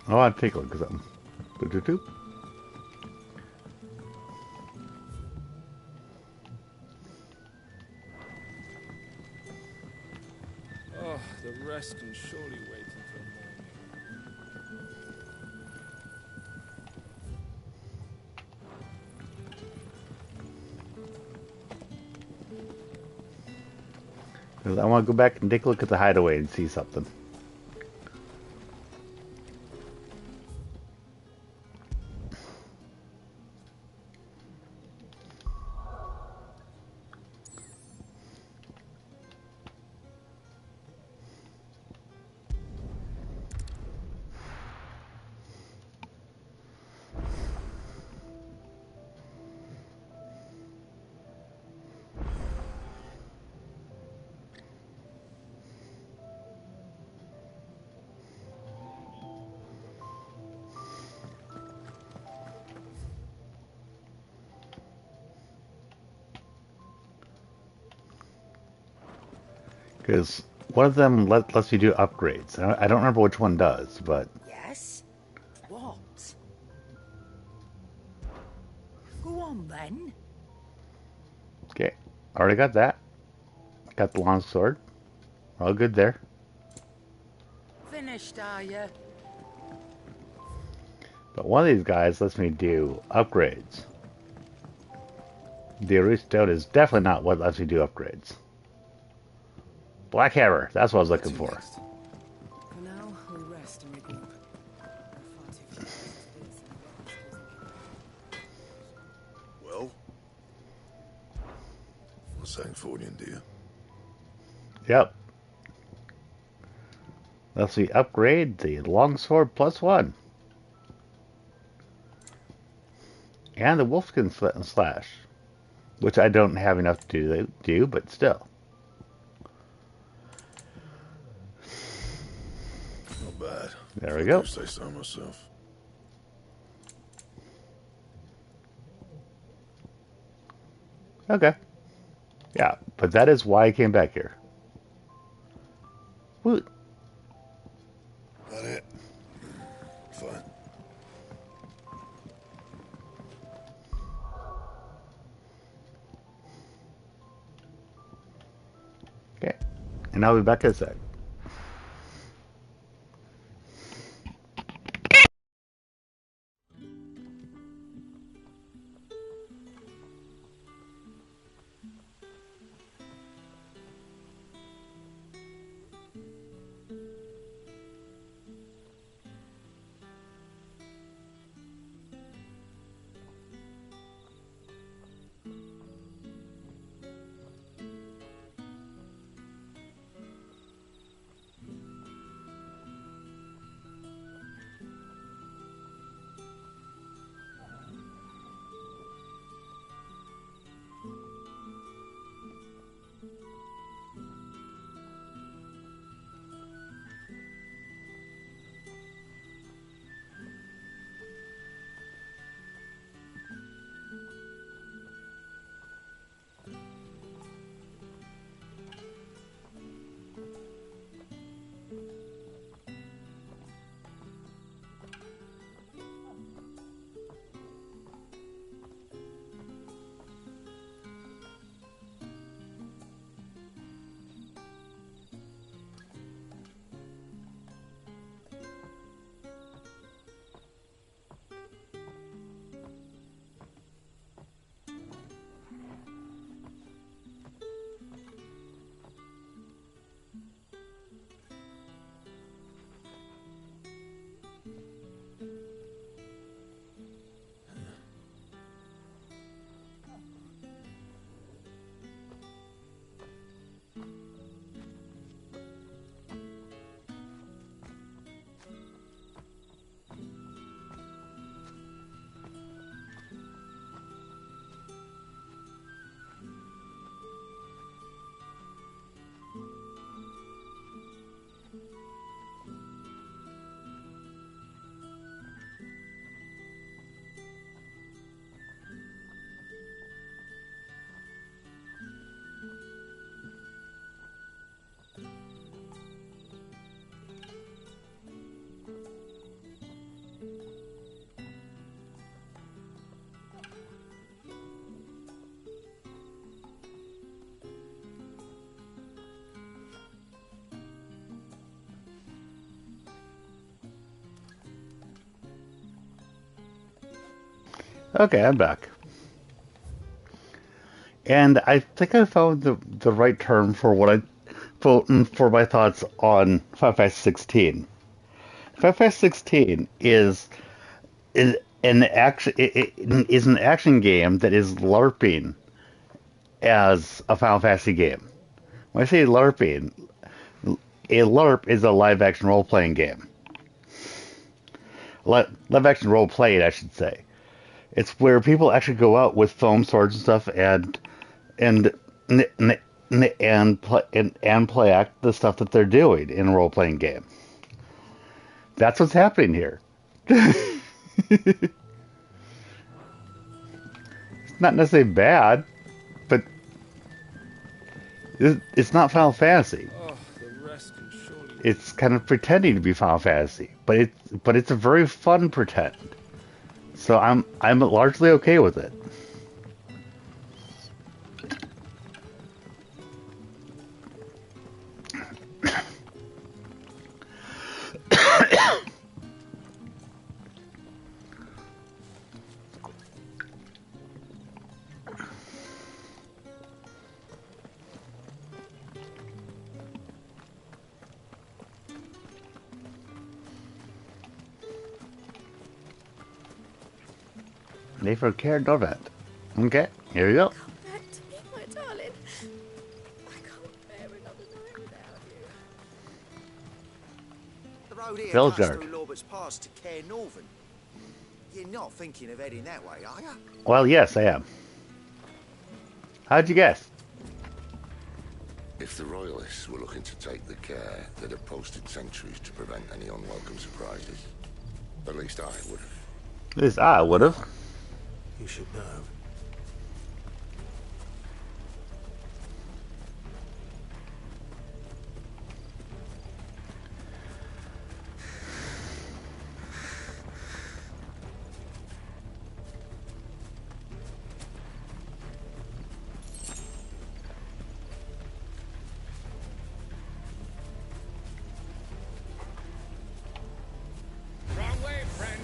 Oh, I'll take a look at something. Doo-doo-doo. Oh, the rest can surely wait until morning. Because I want to go back and take a look at the hideaway and see something. Because one of them lets you do upgrades. I don't remember which one does, but... Yes? What? Go on, then. Okay, already got that. Got the long sword. All good there. Finished, are you? But one of these guys lets me do upgrades. The Aristode is definitely not what lets me do upgrades. Black Hammer. That's what I was looking for. For now, we rest and regroup. Well? For Sanfordine, dear. Yep. Let's see. Upgrade the longsword +1. And the wolfskin slash. Which I don't have enough to do, but still. Not bad. There we go. I do say so myself. Okay. Yeah, but that is why I came back here. Woot. That it? Fine. Okay. And I'll be back in a sec. Okay, I'm back. And I think I found the right term for what for my thoughts on Final Fantasy 16. Final Fantasy 16 is an action game that is LARPing as a Final Fantasy game. When I say LARPing, a LARP is a live action role playing game. Live action role playing, I should say. It's where people actually go out with foam swords and stuff and play act the stuff that they're doing in a role playing game. That's what's happening here. It's not necessarily bad, but it's not Final Fantasy. It's kind of pretending to be Final Fantasy, but it's a very fun pretend. So I'm largely okay with it. Need for care, Dorvant. Okay, here you go. Come back to me, my darling. I can't bear another night without you. The road here Village cuts Guard. through Lorbert's Pass to Care Northern. You're not thinking of heading that way, are you? Well, yes, I am. How'd you guess? If the Royalists were looking to take the care, they'd have posted sentries to prevent any unwelcome surprises. At least I would have. At least I would have. You should know. Wrong way, friend.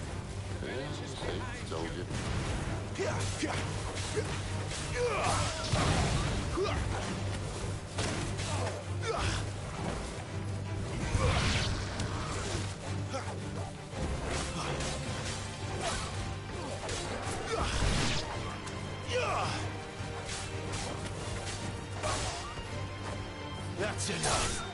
Told you. That's enough.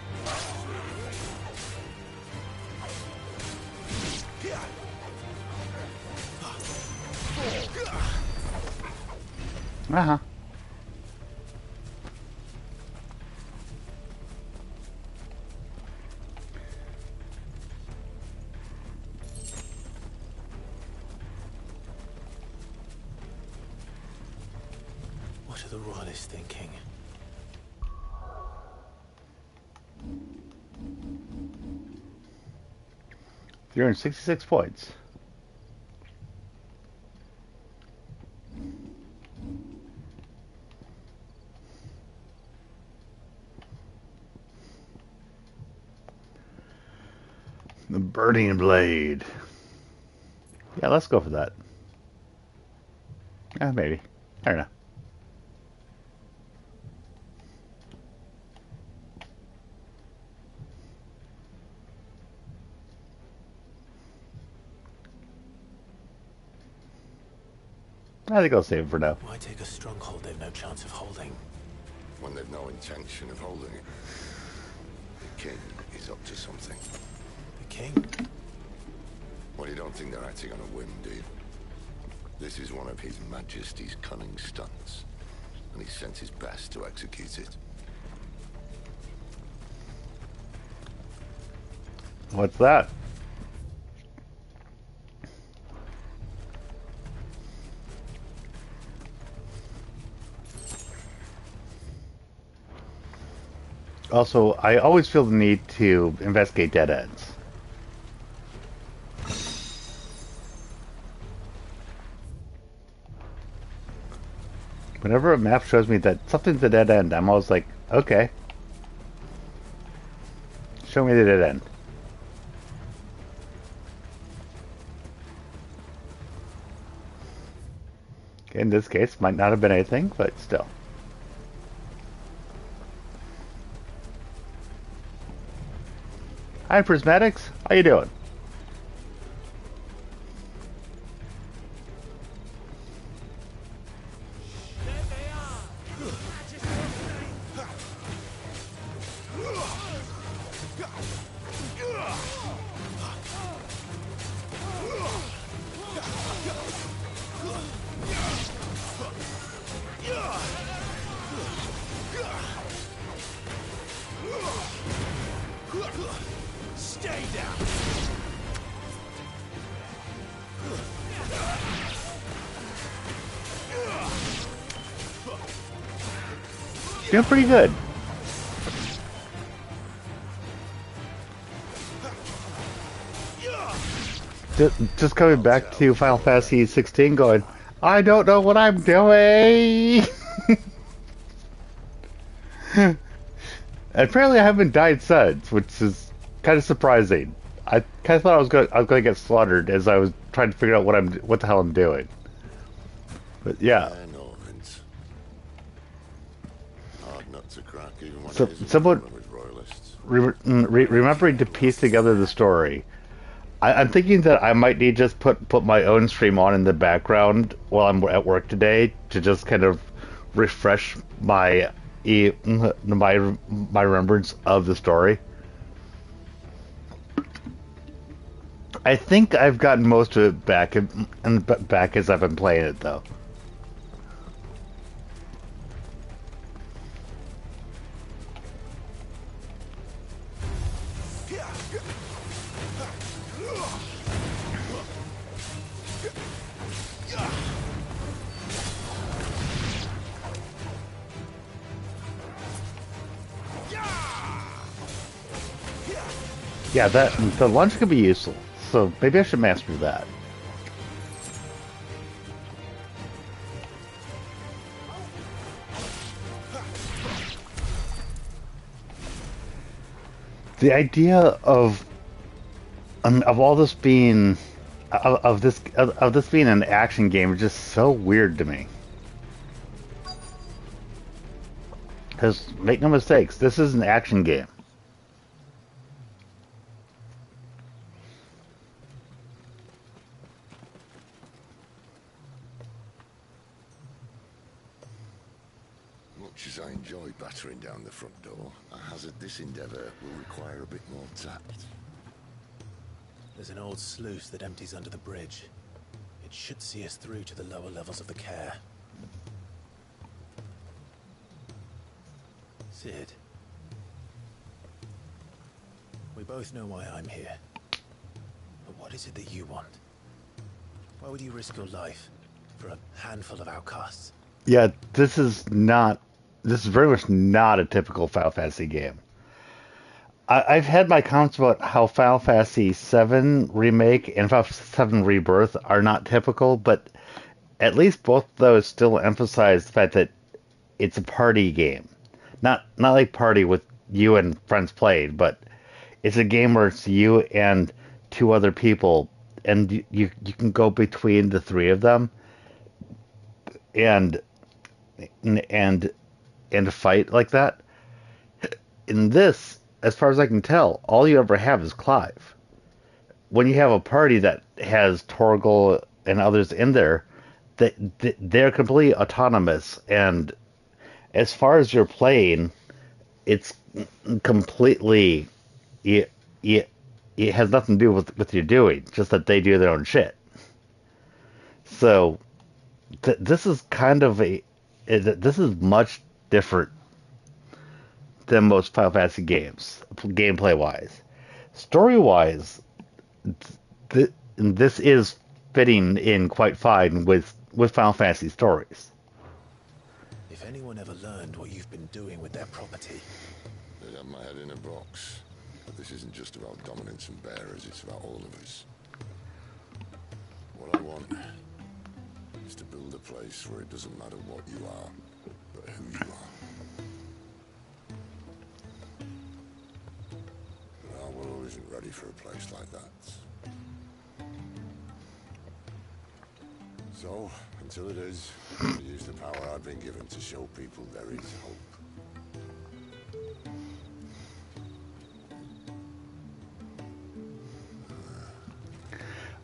Uh-huh. What are the Royalists thinking? You're in 66 points. The Burning Blade. Yeah, let's go for that. Maybe. I don't know. I think I'll save it for now. Why take a stronghold they've no chance of holding? When they've no intention of holding it. The king is up to something. The king? Well, you don't think they're acting on a whim, do you? This is one of His Majesty's cunning stunts, and he sent his best to execute it. What's that? Also, I always feel the need to investigate dead ends. Whenever a map shows me that something's a dead end, I'm always like, okay. Show me the dead end. In this case, might not have been anything, but still. Hi, Prismatics. How you doing? Stay down. Doing pretty good. Just coming back to Final Fantasy XVI going, I don't know what I'm doing! Apparently I haven't died since, which is kind of surprising. I kind of thought I was going to get slaughtered as I was trying to figure out what the hell I'm doing. But yeah. I know, Vince. Hard nut to crack, even when So, it is a someone problem with Royalists. remembering to piece together the story. I'm thinking that I might need to just put my own stream on in the background while I'm at work today to just kind of refresh my remembrance of the story. I think I've gotten most of it back as I've been playing it, though. Yeah, the lunge could be useful, so maybe I should master that. The idea of all this being of this being an action game is just so weird to me. Because make no mistakes, this is an action game. Much as I enjoy battering down the front door, I hazard this endeavour will require a bit more tact. There's an old sluice that empties under the bridge. It should see us through to the lower levels of the care. Sid. We both know why I'm here. But what is it that you want? Why would you risk your life for a handful of outcasts? Yeah, this is very much not a typical Final Fantasy game. I've had my comments about how Final Fantasy VII Remake and Final Fantasy VII Rebirth are not typical, but at least both of those still emphasize the fact that it's a party game. Not like party with you and friends played, but it's a game where it's you and two other people, and you can go between the three of them and fight like that. In this, as far as I can tell, all you ever have is Clive. When you have a party that has Torgal and others in there, they're completely autonomous, and as far as you're playing, it's completely it has nothing to do with your doing, just that they do their own shit. So this is kind of this is much different than most Final Fantasy games, gameplay wise. Story wise, this is fitting in quite fine with Final Fantasy stories. If anyone ever learned what you've been doing with their property, They'd have my head in a box. But this isn't just about dominance and bearers, it's about all of us. What I want is to build a place where it doesn't matter what you are, but who you are. But our world isn't ready for a place like that. So, until it is, I'll use the power I've been given to show people there is hope.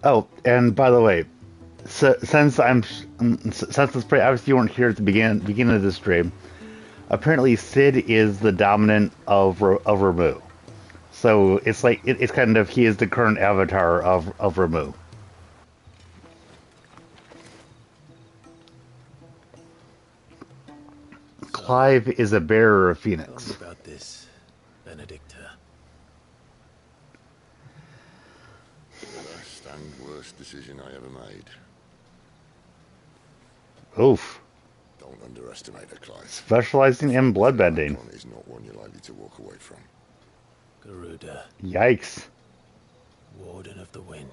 Oh, and by the way, since it's pretty obvious you weren't here at the beginning of the stream, apparently Sid is the dominant of Ramu. So it's like it's kind of he is the current avatar of Ramu. Clive is a bearer of Phoenix. tell me about this, Benedicta. The best and worst decision I ever made. Oof. Don't underestimate her, Clive. Specializing in bloodbending. Is not one you're likely to walk away from. Garuda. Yikes. Warden of the Wind.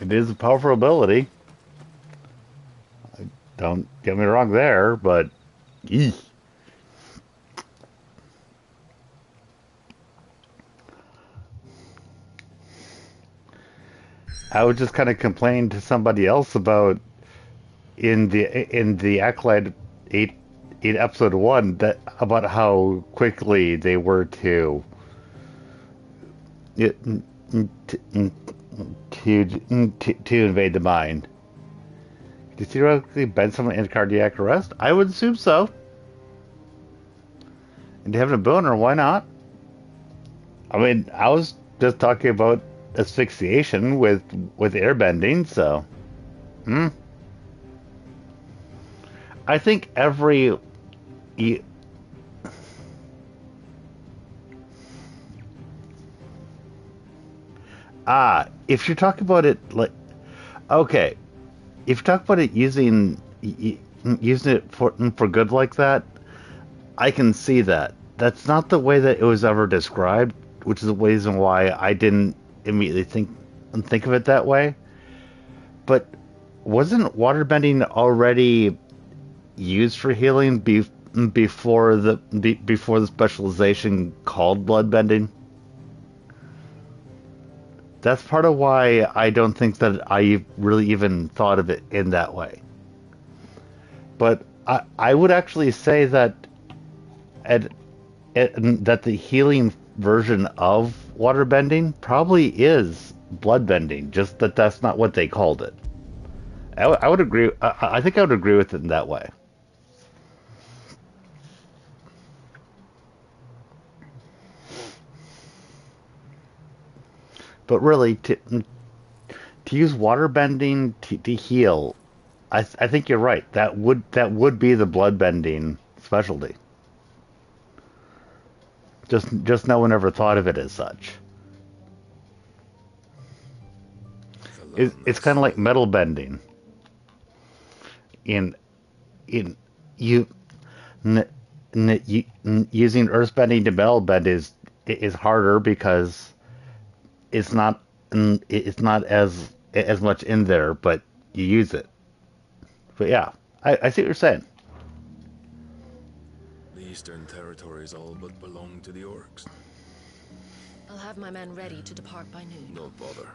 It is a powerful ability. Don't get me wrong there, but eesh. I was just kind of complaining to somebody else about in the Acolyte in episode 1 that about how quickly they were to to, to invade the mine. Did you theoretically bend someone into cardiac arrest? I would assume so. And having a boner, why not? I mean, I was just talking about asphyxiation with airbending, so I think every if you're talking about it like okay, if you talk about it using it for good like that, I can see that. That's not the way that it was ever described, which is the reason why I didn't immediately think of it that way. But wasn't waterbending already used for healing before the specialization called bloodbending? That's part of why I don't think that I really even thought of it in that way. But I would actually say that that the healing version of waterbending probably is bloodbending, just that that's not what they called it. I would agree. I think I would agree with it in that way. But really, to use waterbending to heal, I think you're right. That would be the bloodbending specialty. Just no one ever thought of it as such. It's kind of like metal bending. In you, using earth bending to metal bend is harder because it's not as much in there, but you use it. But yeah, I see what you're saying. The Eastern Territories all but belong to the orcs. I'll have my men ready to depart by noon. No bother.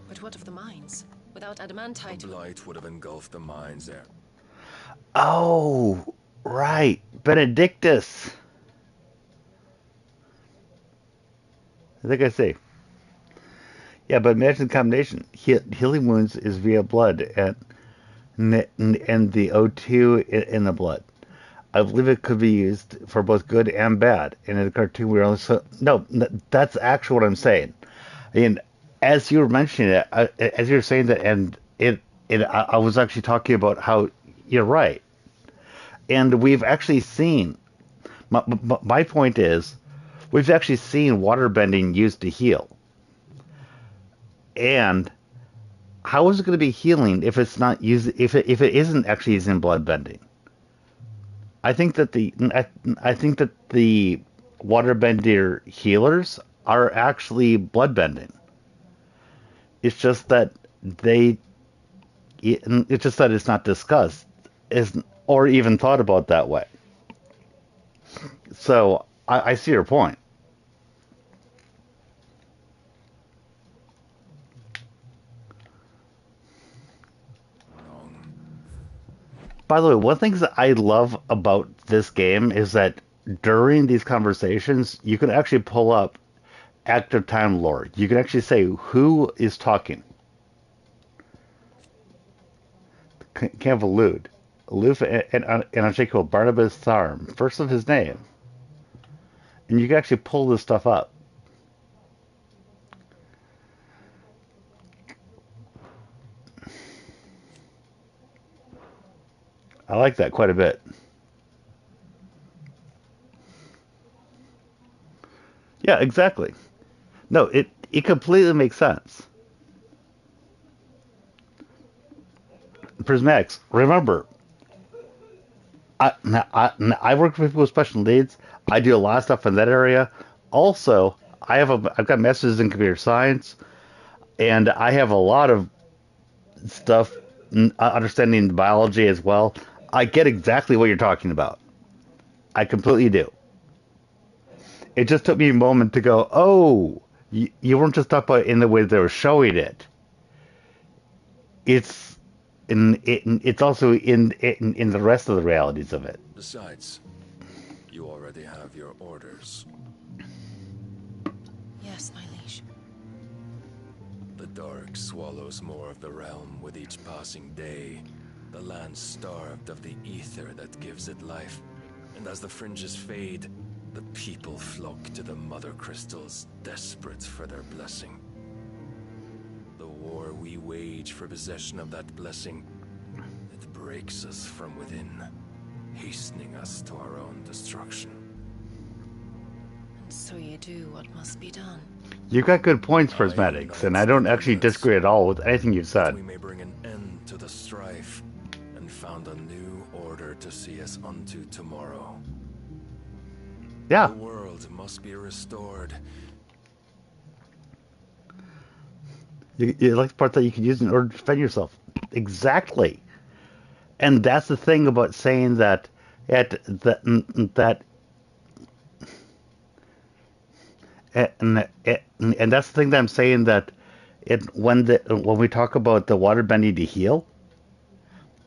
But what of the mines? Without adamantite... A blight would have engulfed the mines there. Oh, right. Benedictus. I think I see. Yeah, but imagine the combination. Healing wounds is via blood and the O2 in the blood. I believe it could be used for both good and bad. And in the cartoon, we were only no. That's actually what I'm saying. I mean, as you were mentioning it, as you were saying that, and I was actually talking about how you're right. And we've actually seen. My point is, we've actually seen waterbending used to heal. And how is it going to be healing if it's not used? If it isn't actually using bloodbending? I think that the waterbender healers are actually bloodbending. It's just that it's not discussed or even thought about that way. So I see your point. By the way, one of the things that I love about this game is that during these conversations, you can actually pull up active time lore. You can actually say who is talking. Can't have allude. Aloof and unshakable Barnabas Tharm, first of his name. And you can actually pull this stuff up. I like that quite a bit. Yeah, exactly. No, it completely makes sense. Prismatics, remember, I work with people with special needs. I do a lot of stuff in that area. Also, I've got masters in computer science, and I have a lot of stuff understanding biology as well. I get exactly what you're talking about. I completely do. It just took me a moment to go, oh, you weren't just talking about it in the way they were showing it. It's it's also in the rest of the realities of it. Besides, you already have your orders. Yes, my liege. The dark swallows more of the realm with each passing day. The land starved of the ether that gives it life. And as the fringes fade, the people flock to the mother crystals, desperate for their blessing. The war we wage for possession of that blessing, it breaks us from within, hastening us to our own destruction. And so you do what must be done. You've got good points, Prismatics, and I don't actually disagree at all with anything you've said. We may bring an end to the strife and found a new order to see us unto tomorrow. Yeah. The world must be restored. You like the part that you can use in order to defend yourself. Exactly. And that's the thing about saying that and that's the thing that I'm saying that when we talk about the water bending to heal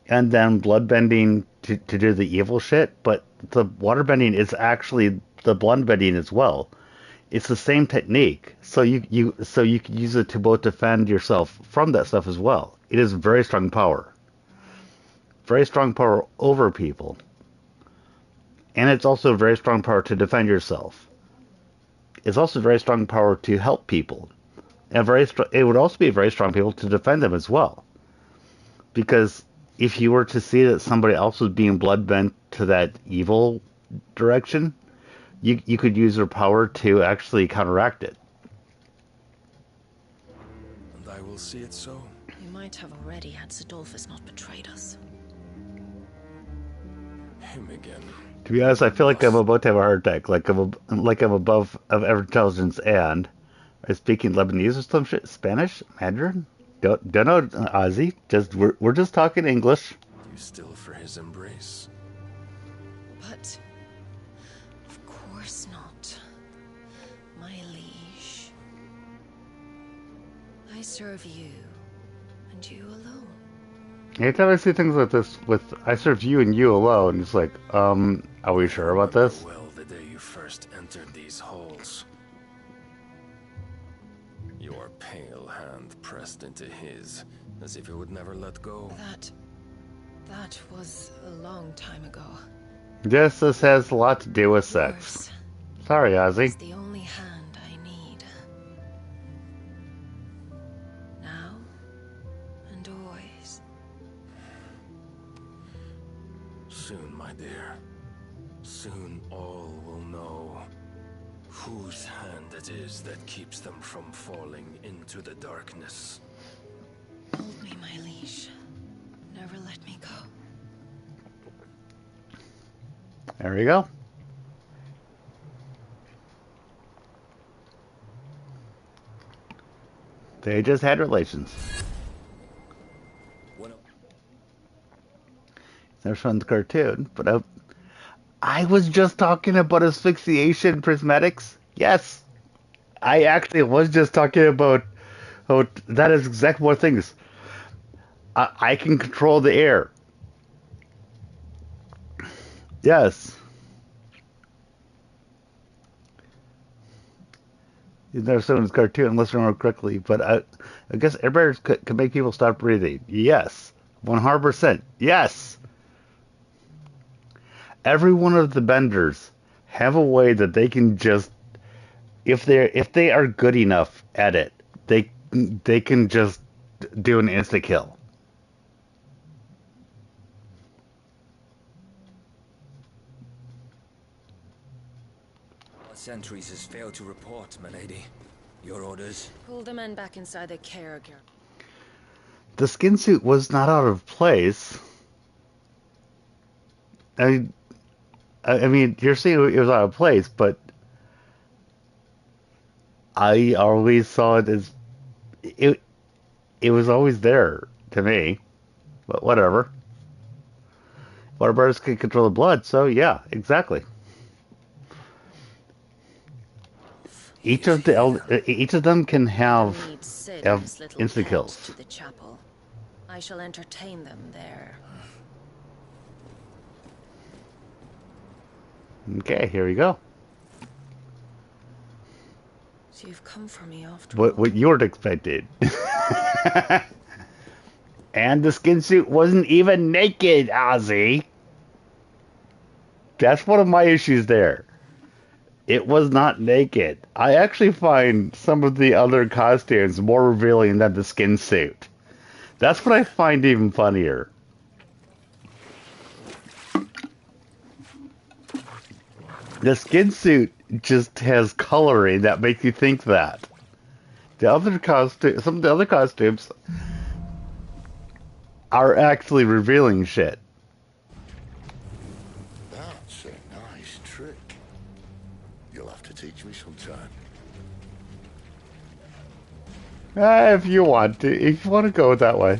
and then blood bending to do the evil shit, but the water bending is actually the blood bending as well. It's the same technique, so you can use it to both defend yourself from that stuff as well. It is very strong power over people, and it's also very strong power to defend yourself. It's also very strong power to help people, and it would also be very strong people to defend them as well. Because if you were to see that somebody else was being blood bent to that evil direction, you could use your power to actually counteract it. And I will see it so. You might have already had Sidolphus not betrayed us. Him again. To be honest, I feel like I'm about to have a heart attack. Like I'm above of intelligence, and I'm speaking Lebanese or some shit, Spanish, Mandarin. Don't know, Ozzy. We're just talking English. You still for his embrace. But of course not, my liege. I serve you, and you alone. Anytime I see things like this with I serve you and you alone, it's like, are we sure about this? Well, the day you first entered these halls. Your pale hand pressed into his, as if it would never let go. That was a long time ago. Yes, this has a lot to do with sex. Sorry, Ozzy. It's the only hand I need. Now and always. Soon, my dear. Soon all will know whose hand it is that keeps them from falling into the darkness. Hold me, my liege. Never let me go. There we go. They just had relations. They're from the cartoon, but I was just talking about asphyxiation, Prismatics. Yes, I actually was just talking about that is exactly what things. I can control the air. Yes. You've never seen this cartoon unless I remember correctly, but I guess airbenders could make people stop breathing. Yes. 100%. Yes. Every one of the benders have a way that they can just, if they are good enough at it, they can just do an insta kill. Sentries has failed to report, my lady. Your orders? Pull the men back inside the carrier. The skin suit was not out of place. I mean, you're saying it was out of place, but I always saw it as it was always there to me. But whatever. Waterbirds can control the blood, so yeah, exactly. Each of them can have insta kills. I shall entertain them there. Okay, here we go. So you've come for me after all. What you were expected. And the skin suit wasn't even naked, Ozzy. That's one of my issues there. It was not naked. I actually find some of the other costumes more revealing than the skin suit. That's what I find even funnier. The skin suit just has coloring that makes you think that. Some of the other costumes are actually revealing shit. That's a nice trick. You'll have to teach me sometime. If you want to go that way.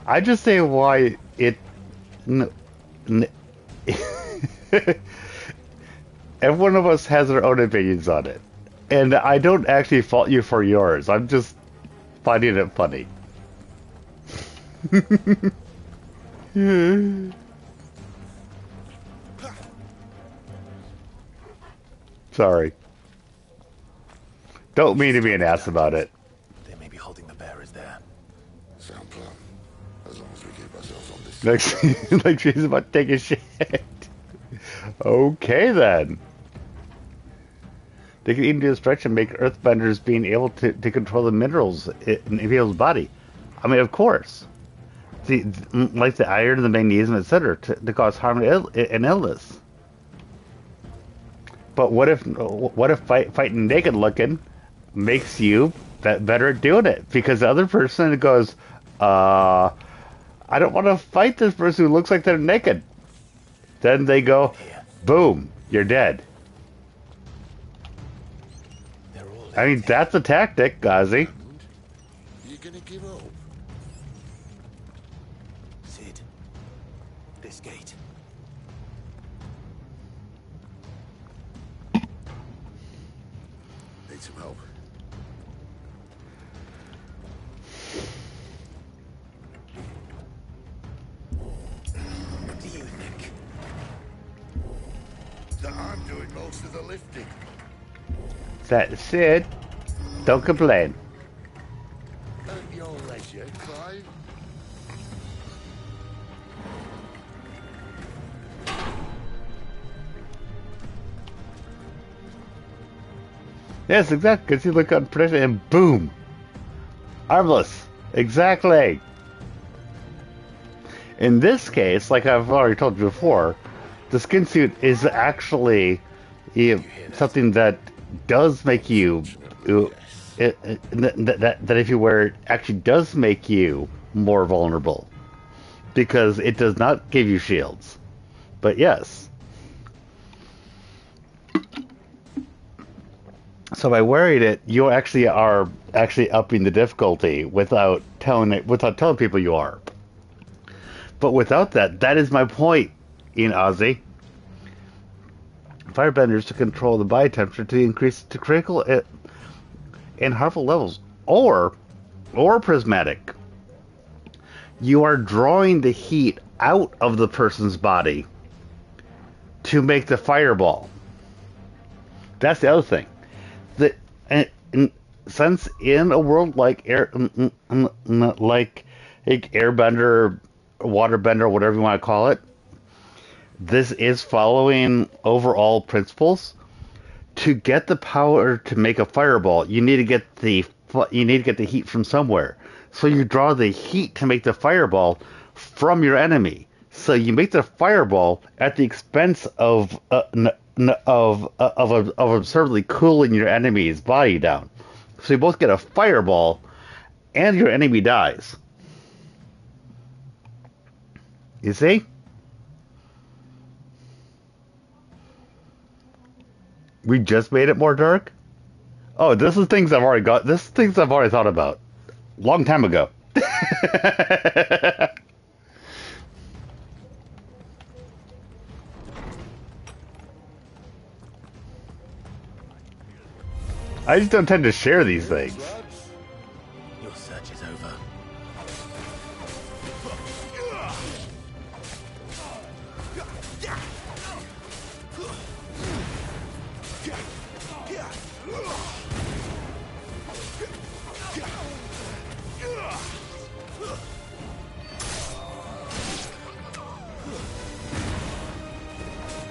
I just say why it. Every one of us has their own opinions on it, and I don't actually fault you for yours. I'm just finding it funny. Sorry. Don't mean to be an ass about it. They may be holding the bearers there. Sound plan. As long as we keep ourselves on this. Like she's about to take a shit. Okay then. They can even do a stretch and make earthbenders being able to control the minerals in people's body. I mean, of course. See, like the iron, the magnesium, etc., to cause harm and illness. But what if fighting naked looking makes you better at doing it? Because the other person goes, I don't want to fight this person who looks like they're naked. Then they go, boom, you're dead. I mean, that's a tactic, Gazi. You gonna give up? Sid, this gate. Need some help. What do you think? That I'm doing most of the lifting. That's it. Don't complain. At your leisure, Clive. Yes, exactly. Because you look unpredictable and boom. Armless. Exactly. In this case, like I've already told you before, the skin suit is actually something that does make you that if you wear it actually does make you more vulnerable, because it does not give you shields. But yes, so by wearing it, you actually are upping the difficulty without telling people you are. But without that is my point, in Ozzy. Firebenders to control the body temperature to increase to critical and harmful levels, or prismatic. You are drawing the heat out of the person's body to make the fireball. That's the other thing. Since in a world like airbender, waterbender, whatever you want to call it, this is following overall principles. To get the power to make a fireball, you need to get the heat from somewhere. So you draw the heat to make the fireball from your enemy. So you make the fireball at the expense of absurdly cooling your enemy's body down. So you both get a fireball, and your enemy dies. You see? We just made it more dark? Oh, this is things I've already got. This is things I've already thought about. Long time ago. I just don't tend to share these things. Your search is over.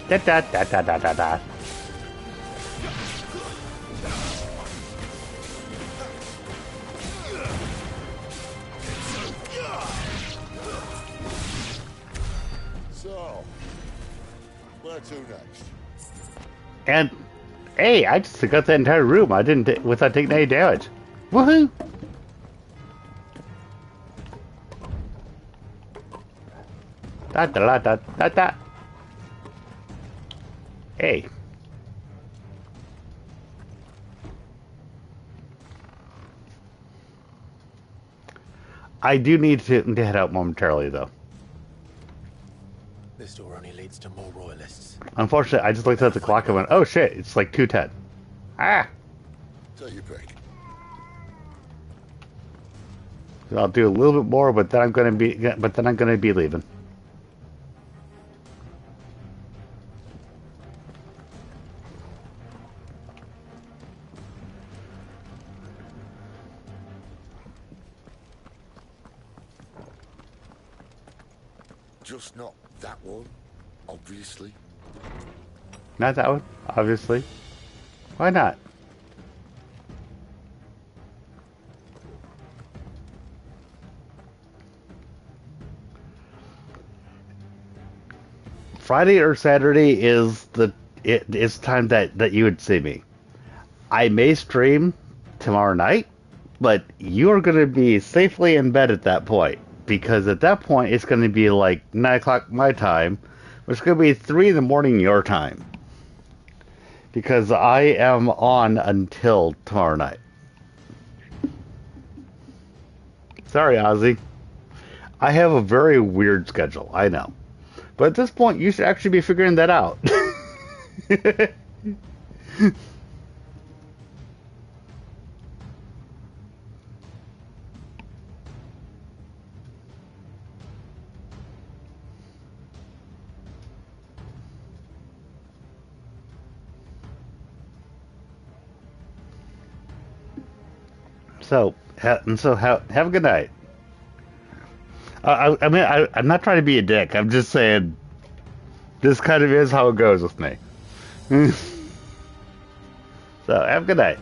Da da da da da da da. So, where to next? And hey, I just took out that entire room. I didn't without taking any damage. Woohoo! Da da da da da. Hey. I do need to head out momentarily, though. This door only leads to more royalists. Unfortunately, I just looked at the clock and went, "Oh shit! It's like 2:10." Ah. Take your pick. So I'll do a little bit more, but then I'm gonna be leaving. Just not that one, obviously. Not that one, obviously. Why not? Friday or Saturday is it's time that you would see me. I may stream tomorrow night, but you are going to be safely in bed at that point, because at that point it's going to be like 9 o'clock my time, which is going to be 3 in the morning your time, because I am on until tomorrow night. Sorry, Ozzy. I have a very weird schedule, I know. But at this point, you should actually be figuring that out. Have a good night. I'm not trying to be a dick. I'm just saying this kind of is how it goes with me. So, have a good night.